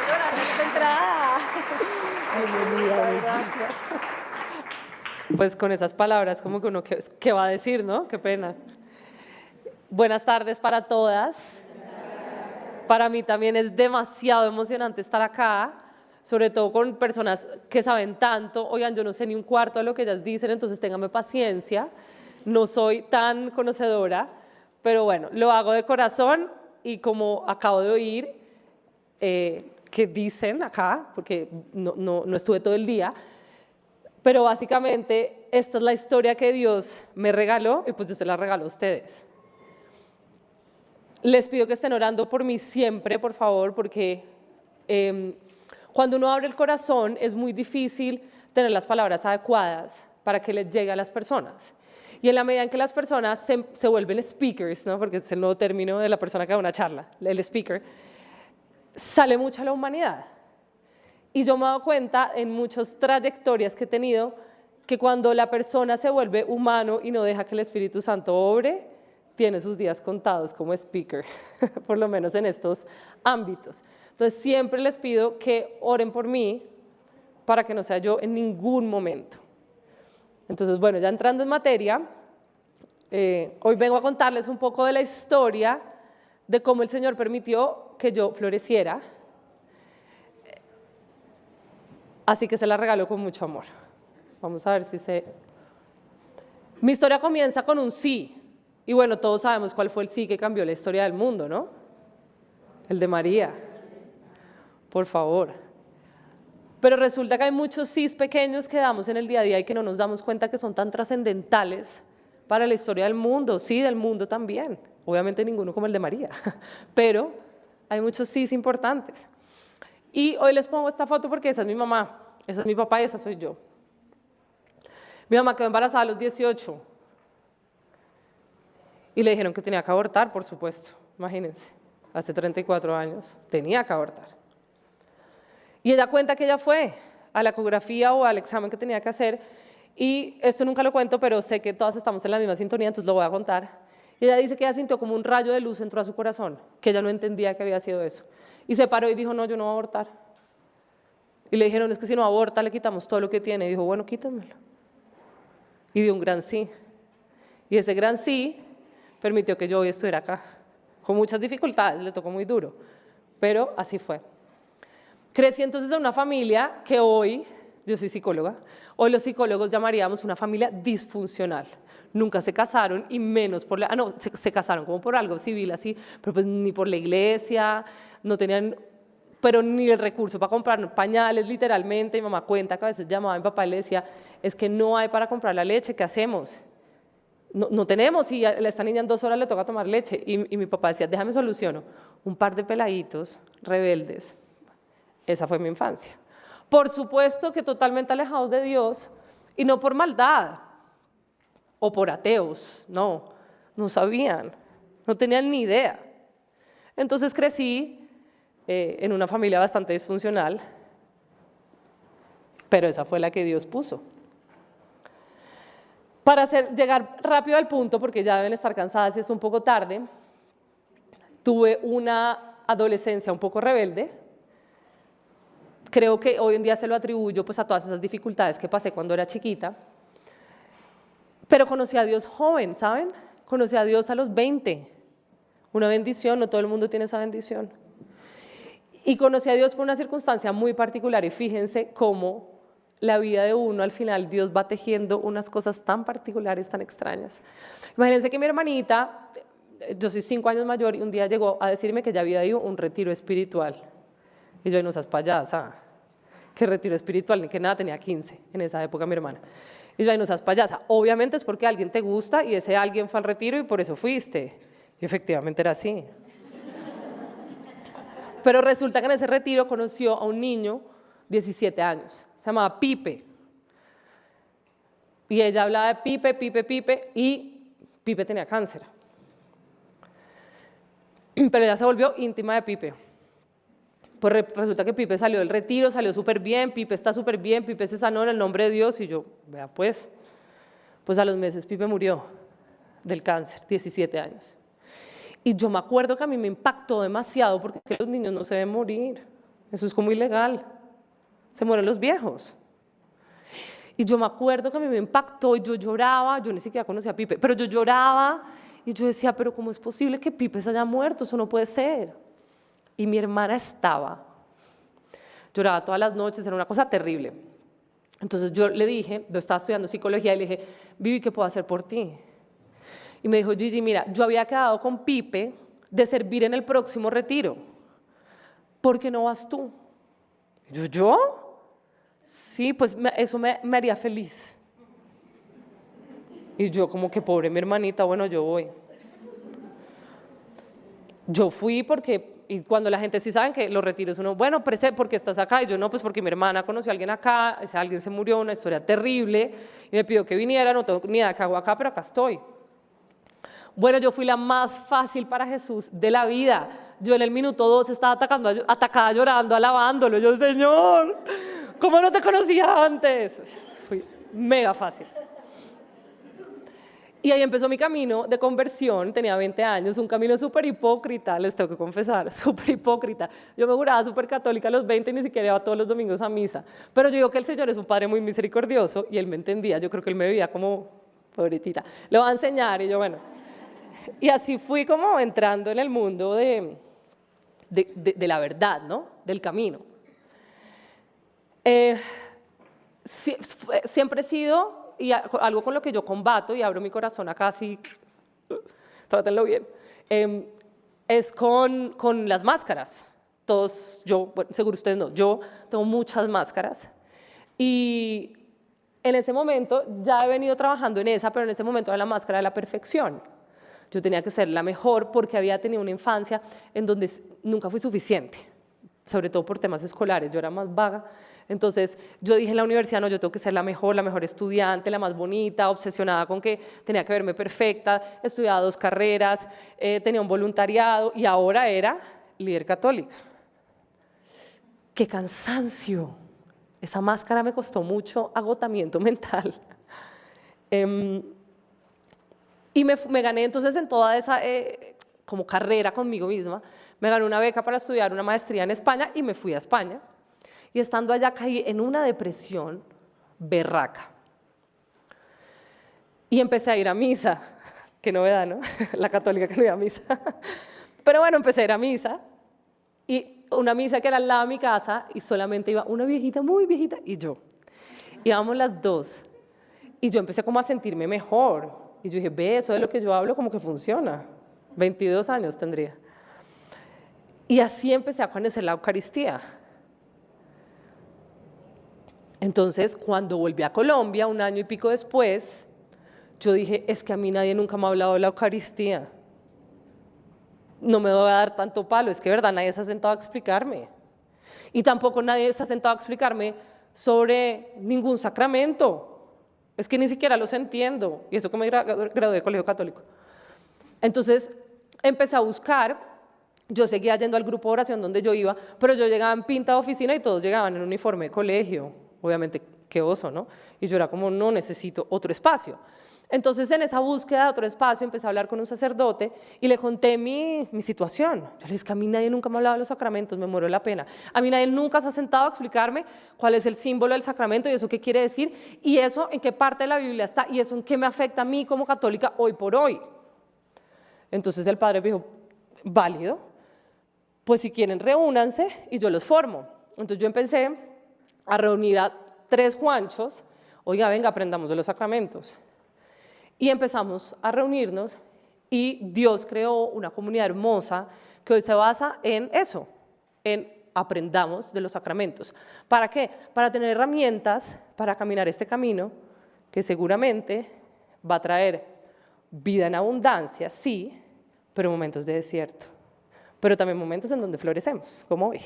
de entrada. Bienvenida. Pues con esas palabras, como que uno, ¿qué va a decir, no? Qué pena. Buenas tardes para todas. Para mí también es demasiado emocionante estar acá, sobre todo con personas que saben tanto. Oigan, yo no sé ni un cuarto de lo que ellas dicen, entonces ténganme paciencia. No soy tan conocedora, pero bueno, lo hago de corazón y como acabo de oír que dicen acá, porque no estuve todo el día, pero básicamente esta es la historia que Dios me regaló y pues yo se la regalo a ustedes. Les pido que estén orando por mí siempre, por favor, porque cuando uno abre el corazón es muy difícil tener las palabras adecuadas para que les llegue a las personas. Y en la medida en que las personas se vuelven speakers, ¿no? Porque es el nuevo término de la persona que da una charla, el speaker, sale mucha la humanidad. Y yo me he dado cuenta en muchas trayectorias que he tenido que cuando la persona se vuelve humano y no deja que el Espíritu Santo obre, tiene sus días contados como speaker, por lo menos en estos ámbitos. Entonces siempre les pido que oren por mí para que no sea yo en ningún momento. Entonces, bueno, ya entrando en materia, hoy vengo a contarles un poco de la historia de cómo el Señor permitió que yo floreciera. Así que se la regalo con mucho amor. Vamos a ver si se... Mi historia comienza con un sí. Y bueno, todos sabemos cuál fue el sí que cambió la historia del mundo, ¿no? El de María. Por favor. Pero resulta que hay muchos sís pequeños que damos en el día a día y que no nos damos cuenta que son tan trascendentales para la historia del mundo. Sí, del mundo también. Obviamente ninguno como el de María. Pero hay muchos sís importantes. Y hoy les pongo esta foto porque esa es mi mamá, esa es mi papá y esa soy yo. Mi mamá quedó embarazada a los 18 y le dijeron que tenía que abortar, por supuesto, imagínense, hace 34 años, tenía que abortar. Y ella cuenta que ella fue a la ecografía o al examen que tenía que hacer y esto nunca lo cuento, pero sé que todas estamos en la misma sintonía, entonces lo voy a contar. Y ella dice que ella sintió como un rayo de luz entró a su corazón, que ella no entendía que había sido eso. Y se paró y dijo, no, yo no voy a abortar. Y le dijeron, es que si no aborta le quitamos todo lo que tiene. Y dijo, bueno, quítamelo. Y dio un gran sí. Y ese gran sí permitió que yo hoy estuviera acá. Con muchas dificultades, le tocó muy duro, pero así fue. Crecí entonces en una familia que hoy, yo soy psicóloga, hoy los psicólogos llamaríamos una familia disfuncional. Nunca se casaron y menos por la... no, se casaron como por algo civil así, pero pues ni por la iglesia, no tenían, pero ni el recurso para comprar pañales literalmente. Mi mamá cuenta que a veces llamaba a mi papá y le decía, es que no hay para comprar la leche, ¿qué hacemos? No tenemos y a esta niña en 2 horas le toca tomar leche. Y mi papá decía, déjame soluciono. Un par de peladitos rebeldes. Esa fue mi infancia. Por supuesto que totalmente alejados de Dios y no por maldad o por ateos, no sabían, no tenían ni idea. Entonces crecí en una familia bastante disfuncional, pero esa fue la que Dios puso. Para llegar rápido al punto, porque ya deben estar cansadas y es un poco tarde, tuve una adolescencia un poco rebelde. Creo que hoy en día se lo atribuyo pues, a todas esas dificultades que pasé cuando era chiquita. Pero conocí a Dios joven, ¿saben? Conocí a Dios a los 20. Una bendición, no todo el mundo tiene esa bendición. Y conocí a Dios por una circunstancia muy particular y fíjense cómo la vida de uno, al final, Dios va tejiendo unas cosas tan particulares, tan extrañas. Imagínense que mi hermanita, yo soy 5 años mayor, y un día llegó a decirme que ya había ido a un retiro espiritual. Y yo, no seas payasa, ¿qué retiro espiritual? Ni que nada, tenía 15 en esa época mi hermana. Y yo, no seas payasa, obviamente es porque alguien te gusta y ese alguien fue al retiro y por eso fuiste. Y efectivamente era así. Pero resulta que en ese retiro conoció a un niño, 17 años, se llamaba Pipe. Y ella hablaba de Pipe, y Pipe tenía cáncer. Pero ella se volvió íntima de Pipe. Pues resulta que Pipe salió del retiro, salió súper bien, Pipe está súper bien, Pipe se sanó en el nombre de Dios. Y yo, vea pues a los meses Pipe murió del cáncer, 17 años. Y yo me acuerdo que a mí me impactó demasiado porque los niños no se deben morir. Eso es como ilegal. Se mueren los viejos. Y yo me acuerdo que a mí me impactó y yo lloraba, yo ni siquiera conocía a Pipe, pero yo lloraba y yo decía, pero ¿cómo es posible que Pipe se haya muerto? Eso no puede ser. Y mi hermana estaba, lloraba todas las noches, era una cosa terrible. Entonces yo le dije, yo estaba estudiando psicología y le dije, Vivi, ¿qué puedo hacer por ti? Y me dijo, Gigi, mira, yo había quedado con Pipe de servir en el próximo retiro. ¿Por qué no vas tú? Y ¿yo? Sí, pues eso me haría feliz. Y yo como que pobre mi hermanita, bueno, yo voy. Yo fui porque, y cuando la gente sí saben que los retiros uno, bueno, ¿por qué estás acá? Y yo no, pues porque mi hermana conoció a alguien acá, ese alguien se murió, una historia terrible, y me pidió que viniera, no tengo ni idea de qué hago acá, pero acá estoy. Bueno, yo fui la más fácil para Jesús de la vida. Yo en el minuto 2 estaba atacada llorando, alabándolo. Yo, Señor, ¿cómo no te conocía antes? Fui mega fácil. Y ahí empezó mi camino de conversión, tenía 20 años, un camino súper hipócrita, les tengo que confesar, súper hipócrita. Yo me juraba súper católica a los 20 y ni siquiera iba todos los domingos a misa. Pero yo digo que el Señor es un Padre muy misericordioso y Él me entendía, yo creo que Él me veía como, pobrecita, le va a enseñar y yo, bueno. Y así fui como entrando en el mundo de la verdad, ¿no? Del camino. Siempre he sido, y algo con lo que yo combato y abro mi corazón acá así, trátenlo bien, es con las máscaras. Todos, bueno, seguro ustedes no, yo tengo muchas máscaras y en ese momento ya he venido trabajando en esa, pero en ese momento era la máscara de la perfección. Yo tenía que ser la mejor porque había tenido una infancia en donde nunca fui suficiente, sobre todo por temas escolares, yo era más vaga. Entonces yo dije en la universidad, no, yo tengo que ser la mejor estudiante, la más bonita, obsesionada con que tenía que verme perfecta, estudiaba 2 carreras, tenía un voluntariado y ahora era líder católica. ¡Qué cansancio! Esa máscara me costó mucho agotamiento mental. Y me gané entonces en toda esa como carrera conmigo misma, me gané una beca para estudiar una maestría en España y me fui a España. Y estando allá caí en una depresión berraca. Y empecé a ir a misa, qué novedad, ¿no? La católica que no iba a misa. Pero bueno, empecé a ir a misa, y una misa que era al lado de mi casa, y solamente iba una viejita, muy viejita, y yo. Íbamos las 2, y yo empecé como a sentirme mejor. Y yo dije, ve, eso de lo que yo hablo como que funciona. 22 años tendría. Y así empecé a conocer la Eucaristía. Entonces, cuando volví a Colombia, 1 año y pico después, yo dije, es que a mí nadie nunca me ha hablado de la Eucaristía. No me voy a dar tanto palo, es que verdad, nadie se ha sentado a explicarme. Y tampoco nadie se ha sentado a explicarme sobre ningún sacramento. Es que ni siquiera los entiendo, y eso que me gradué de colegio católico. Entonces empecé a buscar, yo seguía yendo al grupo de oración donde yo iba, pero yo llegaba en pinta de oficina y todos llegaban en uniforme de colegio, obviamente qué oso, ¿no? Y yo era como, no, necesito otro espacio. Entonces en esa búsqueda de otro espacio empecé a hablar con un sacerdote y le conté mi situación. Yo le dije que a mí nadie nunca me ha hablado de los sacramentos, me muero la pena. A mí nadie nunca se ha sentado a explicarme cuál es el símbolo del sacramento y eso qué quiere decir y eso en qué parte de la Biblia está y eso en qué me afecta a mí como católica hoy por hoy. Entonces el padre me dijo, válido, pues si quieren reúnanse y yo los formo. Entonces yo empecé a reunir a 3 Juanchos, oiga, venga, aprendamos de los sacramentos. Y empezamos a reunirnos y Dios creó una comunidad hermosa que hoy se basa en eso, en aprendamos de los sacramentos. ¿Para qué? Para tener herramientas para caminar este camino que seguramente va a traer vida en abundancia, sí, pero momentos de desierto, pero también momentos en donde florecemos, como hoy.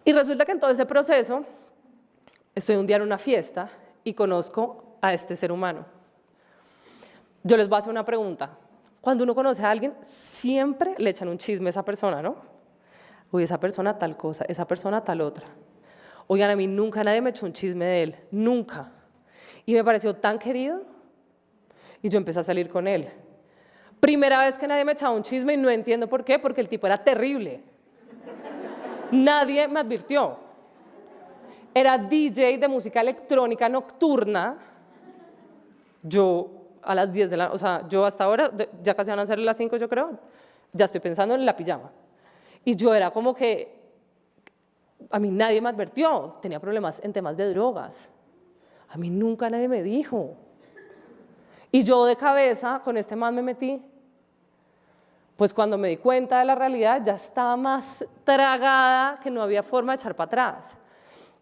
Y resulta que en todo ese proceso estoy un día en una fiesta y conozco a este ser humano. Yo les voy a hacer una pregunta. Cuando uno conoce a alguien, siempre le echan un chisme a esa persona, ¿no? Uy, esa persona tal cosa, esa persona tal otra. Oigan, a mí nunca nadie me echó un chisme de él, nunca. Y me pareció tan querido y yo empecé a salir con él. Primera vez que nadie me echaba un chisme y no entiendo por qué, porque el tipo era terrible. Nadie me advirtió. Era DJ de música electrónica nocturna. Yo a las 10 de la noche, o sea, yo hasta ahora, ya casi van a ser las 5 yo creo, ya estoy pensando en la pijama. Y yo era como que, a mí nadie me advirtió, tenía problemas en temas de drogas. A mí nunca nadie me dijo. Y yo de cabeza con este man me metí. Pues cuando me di cuenta de la realidad ya estaba más tragada que no había forma de echar para atrás.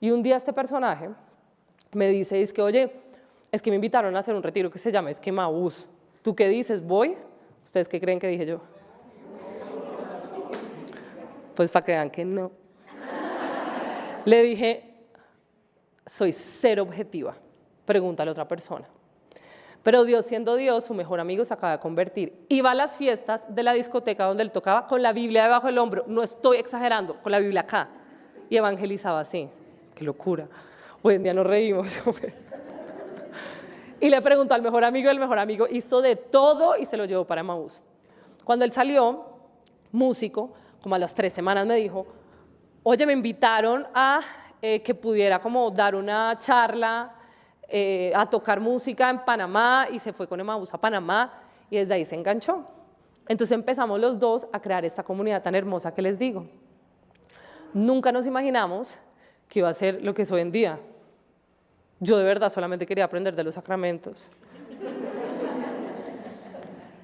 Y un día este personaje me dice, es que, oye, es que me invitaron a hacer un retiro que se llama Esquema Bus. ¿Tú qué dices? ¿Voy? ¿Ustedes qué creen que dije yo? Pues para que vean que no. Le dije, soy cero objetiva, pregúntale a otra persona. Pero Dios, siendo Dios, su mejor amigo se acaba de convertir. Iba a las fiestas de la discoteca donde él tocaba con la Biblia debajo del hombro, no estoy exagerando, con la Biblia acá, y evangelizaba así. ¡Qué locura! Hoy en día nos reímos. Y le preguntó al mejor amigo, y el mejor amigo hizo de todo y se lo llevó para Emaús. Cuando él salió, músico, como a las 3 semanas me dijo, oye, me invitaron a que pudiera como dar una charla, a tocar música en Panamá, y se fue con Emaús a Panamá y desde ahí se enganchó. Entonces empezamos los dos a crear esta comunidad tan hermosa que les digo. Nunca nos imaginamos que iba a ser lo que es hoy en día. Yo de verdad solamente quería aprender de los sacramentos.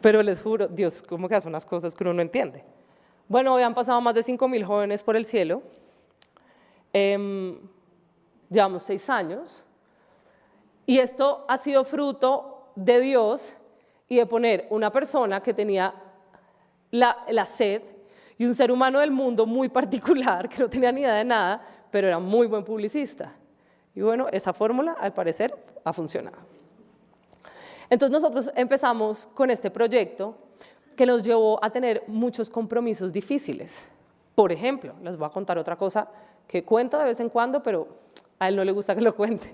Pero les juro, Dios, ¿cómo que hace unas cosas que uno no entiende? Bueno, hoy han pasado más de 5.000 jóvenes por el cielo. Llevamos 6 años. Y esto ha sido fruto de Dios y de poner una persona que tenía la sed y un ser humano del mundo muy particular, que no tenía ni idea de nada, pero era muy buen publicista. Y bueno, esa fórmula, al parecer, ha funcionado. Entonces nosotros empezamos con este proyecto que nos llevó a tener muchos compromisos difíciles. Por ejemplo, les voy a contar otra cosa que cuento de vez en cuando, pero a él no le gusta que lo cuente.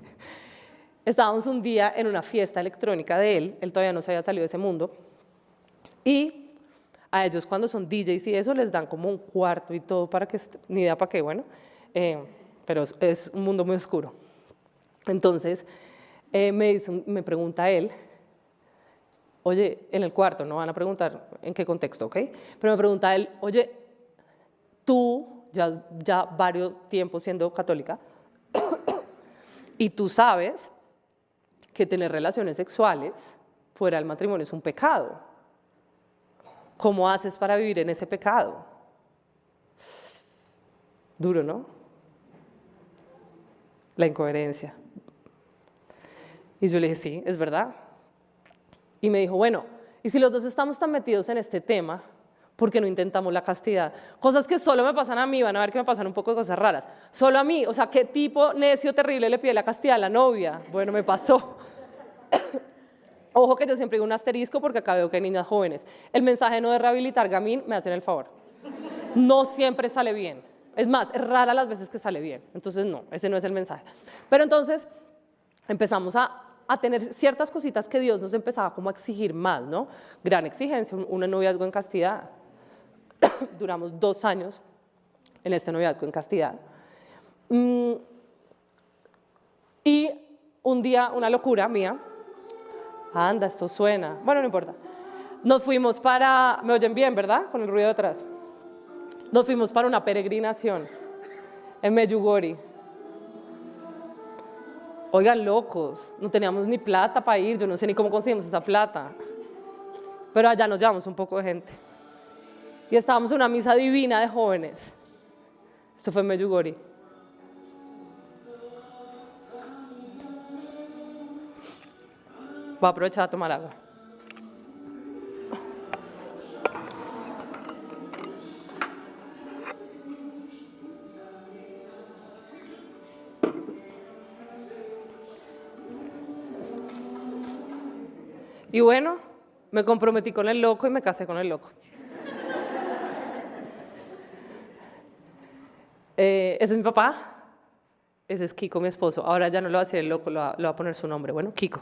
Estábamos un día en una fiesta electrónica de él todavía no se había salido de ese mundo, y a ellos cuando son DJs y eso les dan como un cuarto y todo para que, ni idea para qué, bueno, pero es un mundo muy oscuro. Entonces me pregunta él, oye, en el cuarto, no van a preguntar en qué contexto, ¿ok? Pero me pregunta él, oye, tú ya varios tiempos siendo católica y tú sabes que tener relaciones sexuales fuera del matrimonio es un pecado. ¿Cómo haces para vivir en ese pecado? Duro, ¿no? La incoherencia. Y yo le dije, sí, es verdad. Y me dijo, bueno, y si los dos estamos tan metidos en este tema, ¿por qué no intentamos la castidad? Cosas que solo me pasan a mí, van a ver que me pasan un poco de cosas raras. Solo a mí, o sea, ¿qué tipo necio terrible le pide la castidad a la novia? Bueno, me pasó. Ojo que yo siempre digo un asterisco porque acá veo que hay niñas jóvenes. El mensaje no de rehabilitar gamín, me hacen el favor. No siempre sale bien. Es más, es rara las veces que sale bien. Entonces no, ese no es el mensaje. Pero entonces empezamos a tener ciertas cositas que Dios nos empezaba como a exigir más, ¿no? Gran exigencia, un noviazgo en castidad. Duramos 2 años en este noviazgo en castidad. Y un día, una locura mía, anda, esto suena, bueno, no importa. Nos fuimos para, me oyen bien, ¿verdad? Con el ruido detrás. Nos fuimos para una peregrinación en Medjugorje. Oigan, locos, no teníamos ni plata para ir, yo no sé ni cómo conseguimos esa plata. Pero allá nos llevamos un poco de gente. Y estábamos en una misa divina de jóvenes. Esto fue en Medjugorje. Voy a aprovechar a tomar agua. Y bueno, me comprometí con el loco y me casé con el loco. Ese es mi papá, ese es Kiko, mi esposo. Ahora ya no lo va a decir el loco, lo va a poner su nombre. Bueno, Kiko.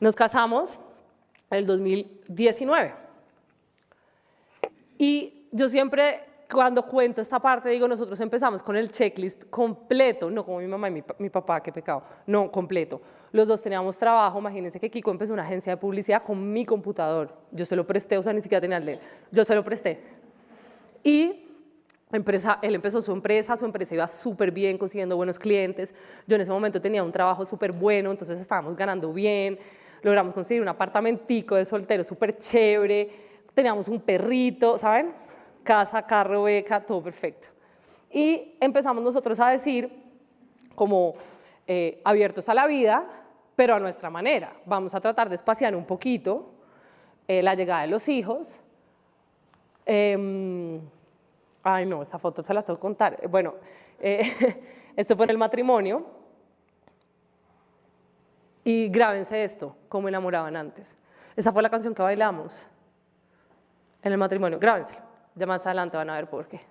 Nos casamos en el 2019. Y yo siempre cuando cuento esta parte, digo, nosotros empezamos con el checklist completo, no como mi mamá y mi papá, qué pecado, no, completo. Los dos teníamos trabajo, imagínense que Kiko empezó una agencia de publicidad con mi computador. Yo se lo presté, o sea, ni siquiera tenía el de él, yo se lo presté. Y él empezó su empresa iba súper bien, consiguiendo buenos clientes. Yo en ese momento tenía un trabajo súper bueno, entonces estábamos ganando bien, logramos conseguir un apartamentico de soltero súper chévere, teníamos un perrito, ¿saben? Casa, carro, beca, todo perfecto. Y empezamos nosotros a decir, como abiertos a la vida, pero a nuestra manera. Vamos a tratar de espaciar un poquito la llegada de los hijos. Ay, no, esta foto se las tengo que contar. Bueno, este fue en el matrimonio. Y grábense esto, cómo enamoraban antes. Esa fue la canción que bailamos en el matrimonio. Grábenselo. Ya más adelante van a ver por qué.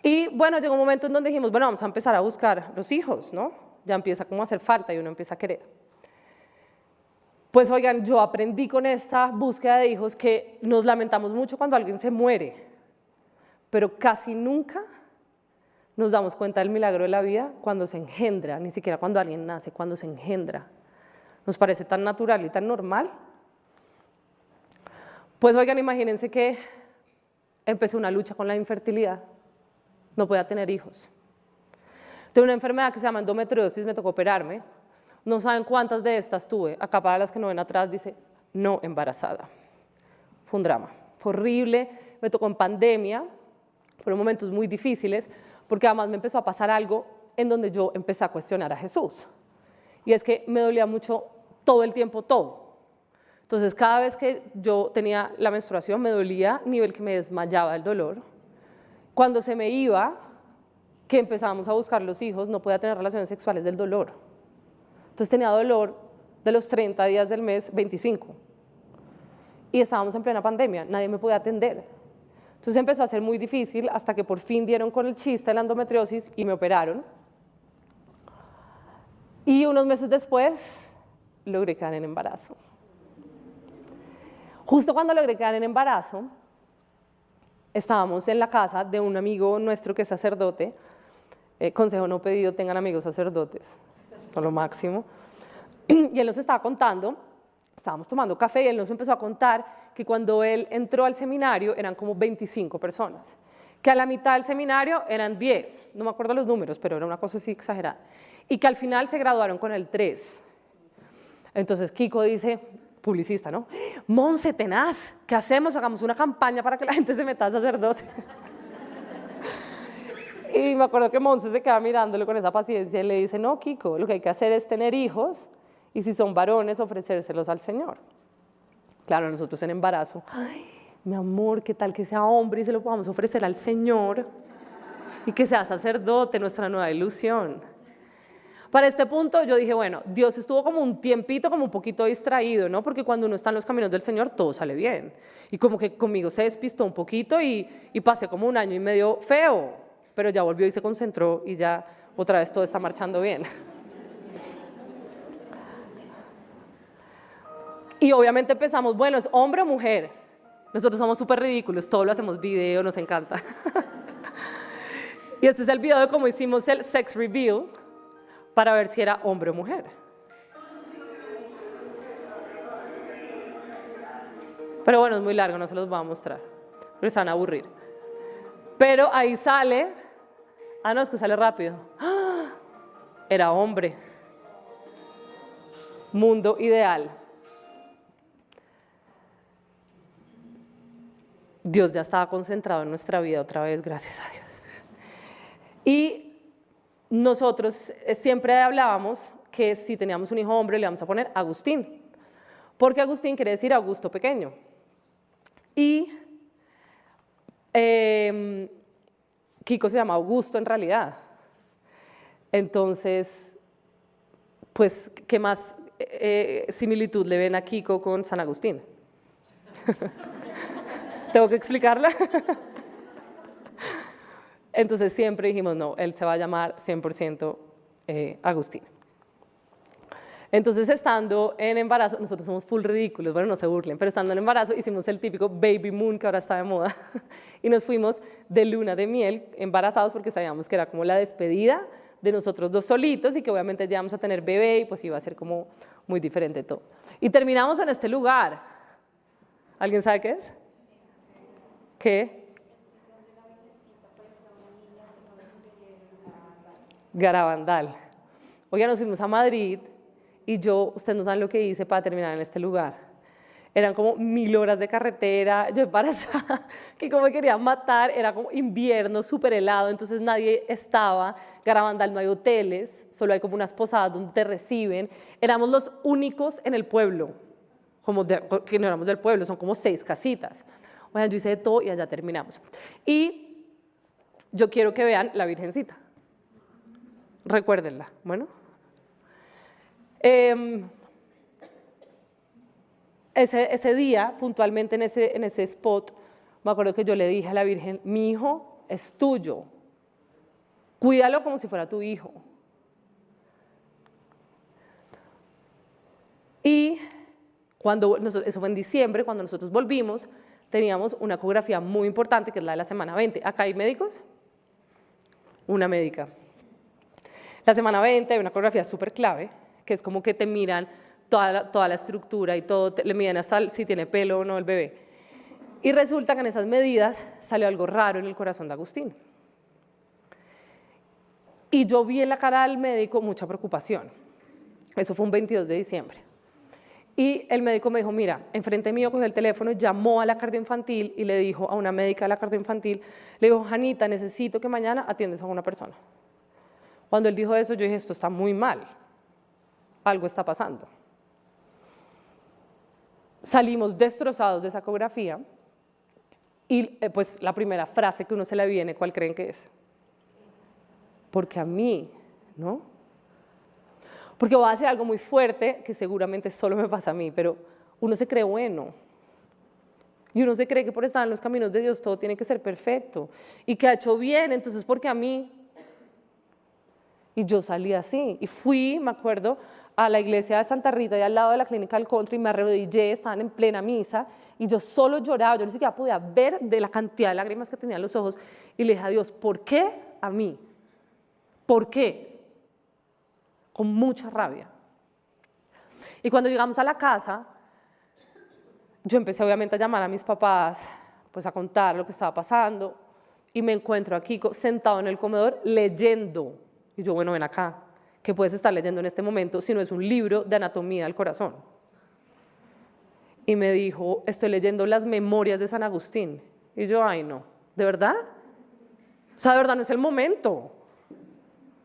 Y bueno, llegó un momento en donde dijimos, bueno, vamos a empezar a buscar los hijos, ¿no? Ya empieza como a hacer falta y uno empieza a querer. Pues oigan, yo aprendí con esta búsqueda de hijos que nos lamentamos mucho cuando alguien se muere, pero casi nunca nos damos cuenta del milagro de la vida cuando se engendra, ni siquiera cuando alguien nace, cuando se engendra. Nos parece tan natural y tan normal. Pues oigan, imagínense que empecé una lucha con la infertilidad. No podía tener hijos. Tengo una enfermedad que se llama endometriosis, me tocó operarme. No saben cuántas de estas tuve. Acá para las que no ven atrás dice no embarazada. Fue un drama, fue horrible, me tocó en pandemia, fueron momentos muy difíciles, porque además me empezó a pasar algo en donde yo empecé a cuestionar a Jesús. Y es que me dolía mucho todo el tiempo, todo. Entonces cada vez que yo tenía la menstruación me dolía, nivel que me desmayaba del dolor. Cuando se me iba, que empezábamos a buscar los hijos, no podía tener relaciones sexuales del dolor. Entonces tenía dolor de los 30 días del mes, 25. Y estábamos en plena pandemia, nadie me podía atender. Entonces empezó a ser muy difícil hasta que por fin dieron con el chiste de la endometriosis y me operaron. Y unos meses después logré quedar en embarazo. Justo cuando logré quedar en embarazo, estábamos en la casa de un amigo nuestro que es sacerdote. Consejo no pedido, tengan amigos sacerdotes, son lo máximo. Y él nos estaba contando, estábamos tomando café y él nos empezó a contar que cuando él entró al seminario eran como 25 personas, que a la mitad del seminario eran 10, no me acuerdo los números, pero era una cosa así exagerada, y que al final se graduaron con el 3. Entonces Kiko dice, publicista, ¿no? Monse, tenaz, ¿qué hacemos? Hagamos una campaña para que la gente se meta a sacerdote. Y me acuerdo que Monse se queda mirándolo con esa paciencia y le dice, no, Kiko, lo que hay que hacer es tener hijos y si son varones, ofrecérselos al Señor. Claro, nosotros en embarazo, ay, mi amor, ¿qué tal que sea hombre y se lo podamos ofrecer al Señor? Y que sea sacerdote, nuestra nueva ilusión. Para este punto yo dije, bueno, Dios estuvo como un tiempito, como un poquito distraído, ¿no? Porque cuando uno está en los caminos del Señor, todo sale bien. Y como que conmigo se despistó un poquito y pasé como 1 año y medio feo, pero ya volvió y se concentró y ya otra vez todo está marchando bien. Y obviamente empezamos, bueno, ¿es hombre o mujer? Nosotros somos súper ridículos, todo lo hacemos video, nos encanta. Y este es el video de cómo hicimos el sex reveal para ver si era hombre o mujer. Pero bueno, es muy largo, no se los voy a mostrar, porque se van a aburrir. Pero ahí sale, no, es que sale rápido. ¡Ah! Era hombre. Mundo ideal. Dios ya estaba concentrado en nuestra vida otra vez, gracias a Dios. Y nosotros siempre hablábamos que si teníamos un hijo hombre le íbamos a poner Agustín, porque Agustín quiere decir Augusto pequeño. Y Kiko se llama Augusto en realidad. Entonces, pues, ¿qué más similitud le ven a Kiko con San Agustín? ¿Tengo que explicarla? Entonces siempre dijimos, no, él se va a llamar 100% Agustín. Entonces, estando en embarazo, nosotros somos full ridículos, bueno, no se burlen, pero estando en embarazo hicimos el típico baby moon que ahora está de moda y nos fuimos de luna de miel embarazados porque sabíamos que era como la despedida de nosotros dos solitos y que obviamente ya íbamos a tener bebé y pues iba a ser como muy diferente todo. Y terminamos en este lugar. ¿Alguien sabe qué es? ¿Qué? Garabandal. Oigan, nos fuimos a Madrid y yo, ustedes no saben lo que hice para terminar en este lugar. Eran como 1000 horas de carretera, yo embarazada, que como me querían matar, era como invierno, súper helado, entonces nadie estaba. Garabandal no hay hoteles, solo hay como unas posadas donde te reciben. Éramos los únicos en el pueblo, que no éramos del pueblo, son como 6 casitas. Bueno, yo hice de todo y allá terminamos. Y yo quiero que vean la Virgencita. Recuérdenla, bueno. Ese día, puntualmente en ese spot, me acuerdo que yo le dije a la Virgen, mi hijo es tuyo, cuídalo como si fuera tu hijo. Y eso fue en diciembre, cuando nosotros volvimos, teníamos una ecografía muy importante, que es la de la semana 20. ¿Acá hay médicos? Una médica. La semana 20 hay una ecografía súper clave, que es como que te miran toda la estructura y todo, le miden hasta si tiene pelo o no el bebé. Y resulta que en esas medidas salió algo raro en el corazón de Agustín. Y yo vi en la cara del médico mucha preocupación. Eso fue un 22 de diciembre. Y el médico me dijo, mira, enfrente mío cogió el teléfono, llamó a la cardioinfantil y le dijo a una médica de la cardioinfantil, le dijo, Janita, necesito que mañana atiendas a una persona. Cuando él dijo eso, yo dije, esto está muy mal, algo está pasando. Salimos destrozados de esa ecografía y pues la primera frase que uno se le viene, ¿cuál creen que es? Porque a mí, ¿no? Porque voy a hacer algo muy fuerte que seguramente solo me pasa a mí, pero uno se cree bueno. Y uno se cree que por estar en los caminos de Dios todo tiene que ser perfecto y que ha hecho bien, entonces porque a mí. Y yo salí así y fui, me acuerdo, a la iglesia de Santa Rita y al lado de la clínica del Country, me arrodillé, estaban en plena misa y yo solo lloraba, yo ni siquiera podía ver de la cantidad de lágrimas que tenía en los ojos y le dije a Dios, ¿por qué a mí? ¿Por qué? Con mucha rabia. Y cuando llegamos a la casa, yo empecé obviamente a llamar a mis papás, pues a contar lo que estaba pasando y me encuentro a Kiko sentado en el comedor leyendo. Y yo, bueno, ven acá, ¿qué puedes estar leyendo en este momento si no es un libro de anatomía del corazón? Y me dijo, estoy leyendo las memorias de San Agustín. Y yo, ay no, ¿de verdad? O sea, de verdad no es el momento.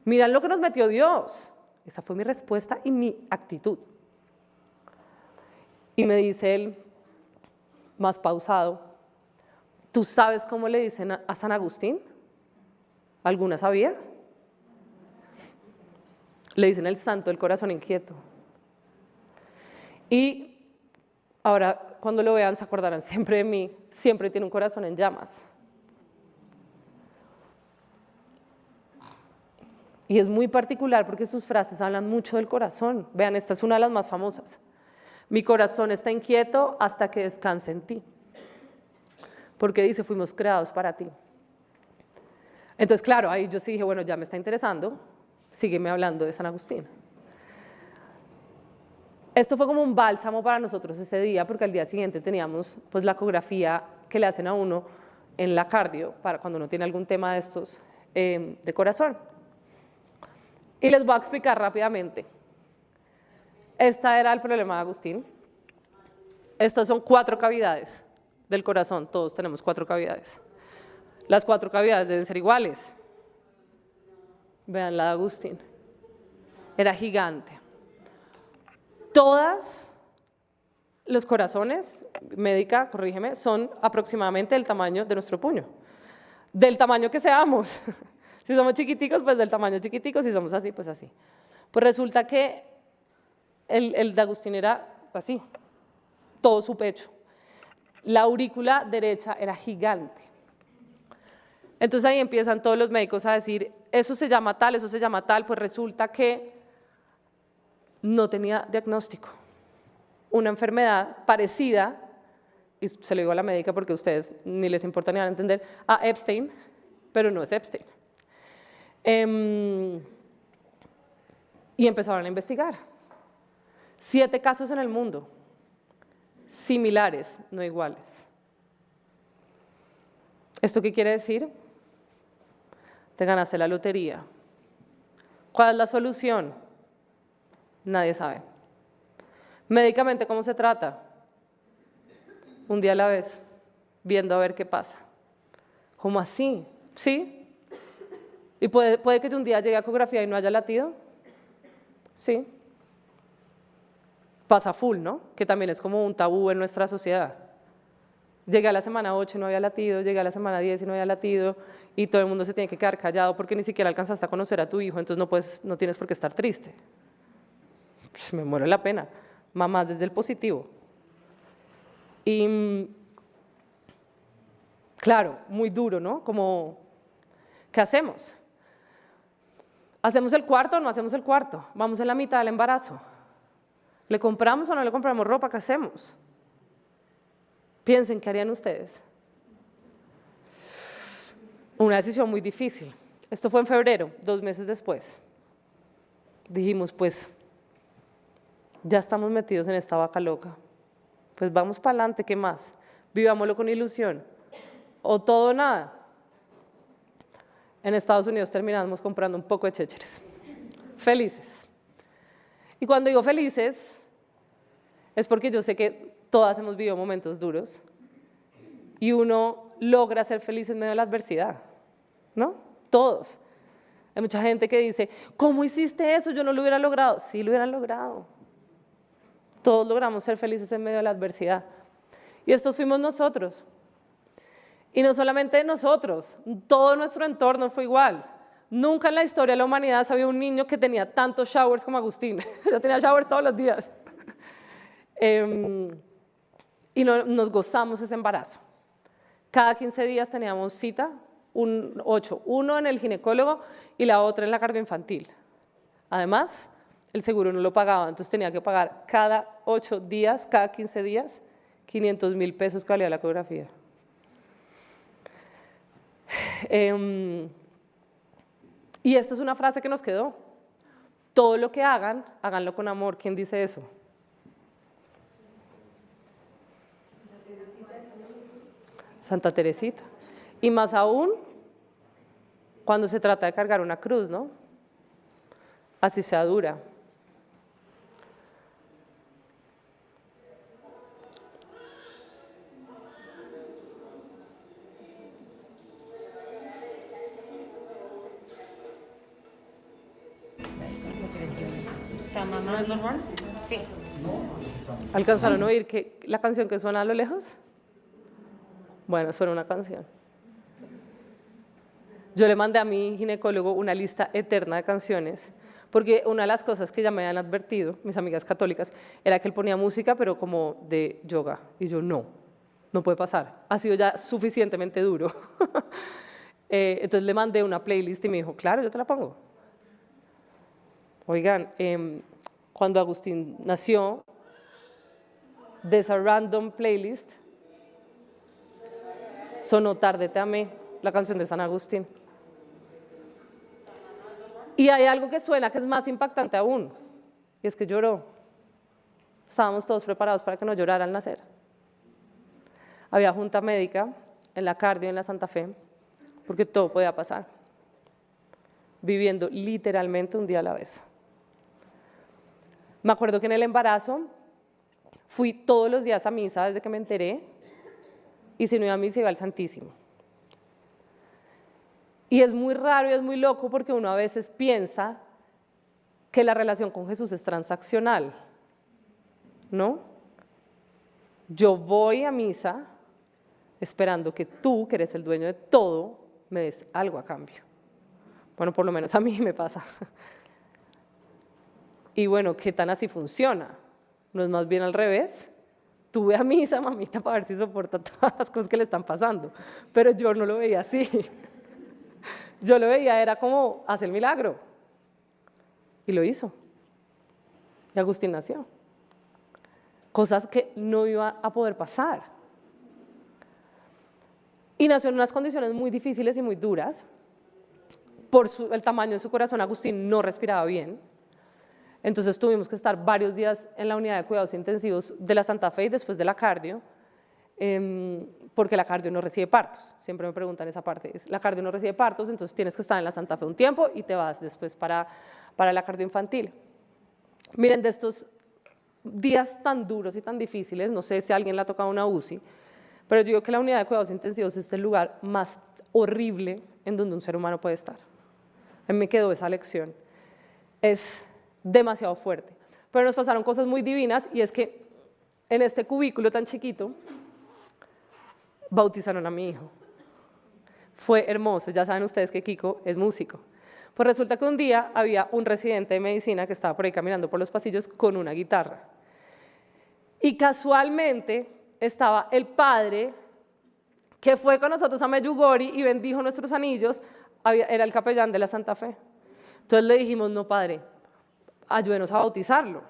Miran lo que nos metió Dios. Esa fue mi respuesta y mi actitud. Y me dice él, más pausado, ¿tú sabes cómo le dicen a San Agustín? ¿Alguna sabía? Le dicen el santo del corazón inquieto. Y ahora, cuando lo vean, se acordarán siempre de mí. Siempre tiene un corazón en llamas. Y es muy particular porque sus frases hablan mucho del corazón. Vean, esta es una de las más famosas. Mi corazón está inquieto hasta que descanse en ti. Porque dice, fuimos creados para ti. Entonces, claro, ahí yo sí dije, bueno, ya me está interesando. Sígueme hablando de San Agustín. Esto fue como un bálsamo para nosotros ese día, porque al día siguiente teníamos pues, la ecografía que le hacen a uno en la cardio, para cuando uno tiene algún tema de estos de corazón. Y les voy a explicar rápidamente. Este era el problema de Agustín. Estas son 4 cavidades del corazón, todos tenemos 4 cavidades. Las 4 cavidades deben ser iguales. Vean la de Agustín, era gigante. Todos los corazones, médica, corrígeme, son aproximadamente del tamaño de nuestro puño, del tamaño que seamos. Si somos chiquiticos, pues del tamaño chiquitico, si somos así, pues así. Pues resulta que el de Agustín era así, todo su pecho. La aurícula derecha era gigante. Entonces ahí empiezan todos los médicos a decir, eso se llama tal, pues resulta que no tenía diagnóstico. Una enfermedad parecida, y se lo digo a la médica porque a ustedes ni les importa ni van a entender, a Epstein, pero no es Epstein. Y empezaron a investigar. 7 casos en el mundo, similares, no iguales. ¿Esto qué quiere decir? Te ganaste la lotería. ¿Cuál es la solución? Nadie sabe. Médicamente, ¿cómo se trata? Un día a la vez, viendo a ver qué pasa. ¿Cómo así? ¿Sí? ¿Y puede que un día llegue a ecografía y no haya latido? Sí. Pasa full, ¿no? Que también es como un tabú en nuestra sociedad. Llegué a la semana 8 y no había latido, llegué a la semana 10 y no había latido, y todo el mundo se tiene que quedar callado porque ni siquiera alcanzaste a conocer a tu hijo, entonces no tienes por qué estar triste. Pues me muero la pena. Mamás desde el positivo. Y claro, muy duro, ¿no? Como, ¿qué hacemos? ¿Hacemos el cuarto o no hacemos el cuarto? Vamos en la mitad del embarazo. ¿Le compramos o no le compramos ropa? ¿Qué hacemos? Piensen, ¿qué harían ustedes? Una decisión muy difícil. Esto fue en febrero, 2 meses después. Dijimos, pues, ya estamos metidos en esta vaca loca. Pues vamos para adelante, ¿qué más? Vivámoslo con ilusión. O todo o nada. En Estados Unidos terminamos comprando un poco de chécheres. Felices. Y cuando digo felices, es porque yo sé que todas hemos vivido momentos duros y uno logra ser feliz en medio de la adversidad, ¿no? Todos. Hay mucha gente que dice, ¿cómo hiciste eso? Yo no lo hubiera logrado. Sí, lo hubieran logrado. Todos logramos ser felices en medio de la adversidad. Y estos fuimos nosotros. Y no solamente nosotros, todo nuestro entorno fue igual. Nunca en la historia de la humanidad había un niño que tenía tantos showers como Agustín. Yo tenía shower todos los días. Y nos gozamos ese embarazo. Cada 15 días teníamos cita, 8, uno en el ginecólogo y la otra en la cardioinfantil. Además, el seguro no lo pagaba, entonces tenía que pagar cada 8 días, cada 15 días, 500.000 pesos que valía la ecografía. Y esta es una frase que nos quedó. Todo lo que hagan, háganlo con amor. ¿Quién dice eso? Santa Teresita. Y más aún cuando se trata de cargar una cruz, ¿no? Así sea dura. ¿Es normal? Sí. ¿Alcanzaron a oír la canción que suena a lo lejos? Bueno, suena una canción. Yo le mandé a mi ginecólogo una lista eterna de canciones, porque una de las cosas que ya me habían advertido, mis amigas católicas, era que él ponía música, pero como de yoga. Y yo, no puede pasar. Ha sido ya suficientemente duro. Entonces le mandé una playlist y me dijo, claro, yo te la pongo. Oigan, cuando Agustín nació, de esa random playlist, sonó Tarde te amé, la canción de San Agustín. Y hay algo que suena que es más impactante aún, y es que lloró. Estábamos todos preparados para que no llorara al nacer. Había junta médica en la cardio, en la Santa Fe, porque todo podía pasar, viviendo literalmente un día a la vez. Me acuerdo que en el embarazo fui todos los días a misa desde que me enteré, y si no iba a misa iba al Santísimo. Y es muy raro y es muy loco porque uno a veces piensa que la relación con Jesús es transaccional, ¿no? Yo voy a misa esperando que tú, que eres el dueño de todo, me des algo a cambio. Bueno, por lo menos a mí me pasa. Y bueno, ¿qué tan así funciona? ¿No es más bien al revés? Tú ve a misa, mamita, para ver si soporta todas las cosas que le están pasando. Pero yo no lo veía así. Yo lo veía, era como, hace el milagro. Y lo hizo. Y Agustín nació. Cosas que no iban a poder pasar. Y nació en unas condiciones muy difíciles y muy duras. Por el tamaño de su corazón, Agustín no respiraba bien. Entonces tuvimos que estar varios días en la unidad de cuidados intensivos de la Santa Fe y después de la cardio, porque la cardio no recibe partos. Siempre me preguntan esa parte. La cardio no recibe partos, entonces tienes que estar en la Santa Fe un tiempo y te vas después para la cardio infantil. Miren, de estos días tan duros y tan difíciles, no sé si a alguien le ha tocado una UCI, pero yo digo que la unidad de cuidados intensivos es el lugar más horrible en donde un ser humano puede estar. A mí me quedó esa lección. Es demasiado fuerte. Pero nos pasaron cosas muy divinas y es que en este cubículo tan chiquito bautizaron a mi hijo. Fue hermoso. Ya saben ustedes que Kiko es músico. Pues resulta que un día había un residente de medicina que estaba por ahí caminando por los pasillos con una guitarra. Y casualmente estaba el padre que fue con nosotros a Medjugorje y bendijo nuestros anillos, era el capellán de la Santa Fe. Entonces le dijimos, no, padre, ayúdenos a bautizarlo.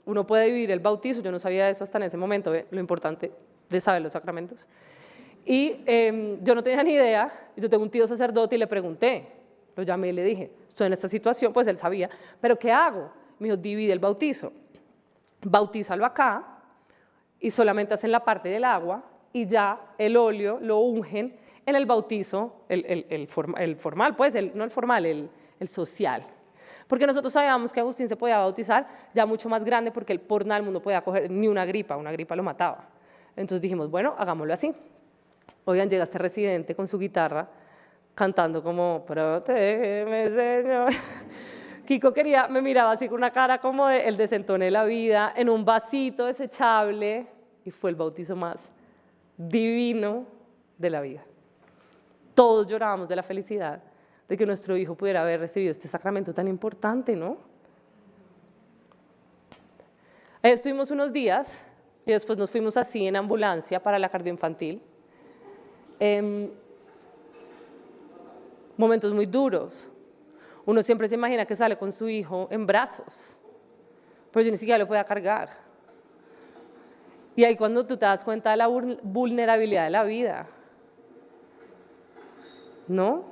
Uno puede vivir el bautizo, yo no sabía eso hasta en ese momento, lo importante de saber los sacramentos. Y yo no tenía ni idea, yo tengo un tío sacerdote y le pregunté, lo llamé y le dije, estoy en esta situación, pues él sabía, pero ¿qué hago? Me dijo, divide el bautizo, bautízalo acá y solamente hacen la parte del agua y ya el óleo lo ungen en el bautizo, el formal, pues, no el formal, el social. Porque nosotros sabíamos que Agustín se podía bautizar ya mucho más grande porque él por nada del mundo podía coger ni una gripa lo mataba. Entonces dijimos, bueno, hagámoslo así. Oigan, llega este residente con su guitarra cantando como, protégeme, Señor. Kiko me miraba así con una cara como de el desentone de la vida, en un vasito desechable, y fue el bautizo más divino de la vida. Todos llorábamos de la felicidad de que nuestro hijo pudiera haber recibido este sacramento tan importante, ¿no? Estuvimos unos días y después nos fuimos así en ambulancia para la cardio infantil. Momentos muy duros. Uno siempre se imagina que sale con su hijo en brazos, pero yo ni siquiera lo podía cargar. Y ahí cuando tú te das cuenta de la vulnerabilidad de la vida, ¿no?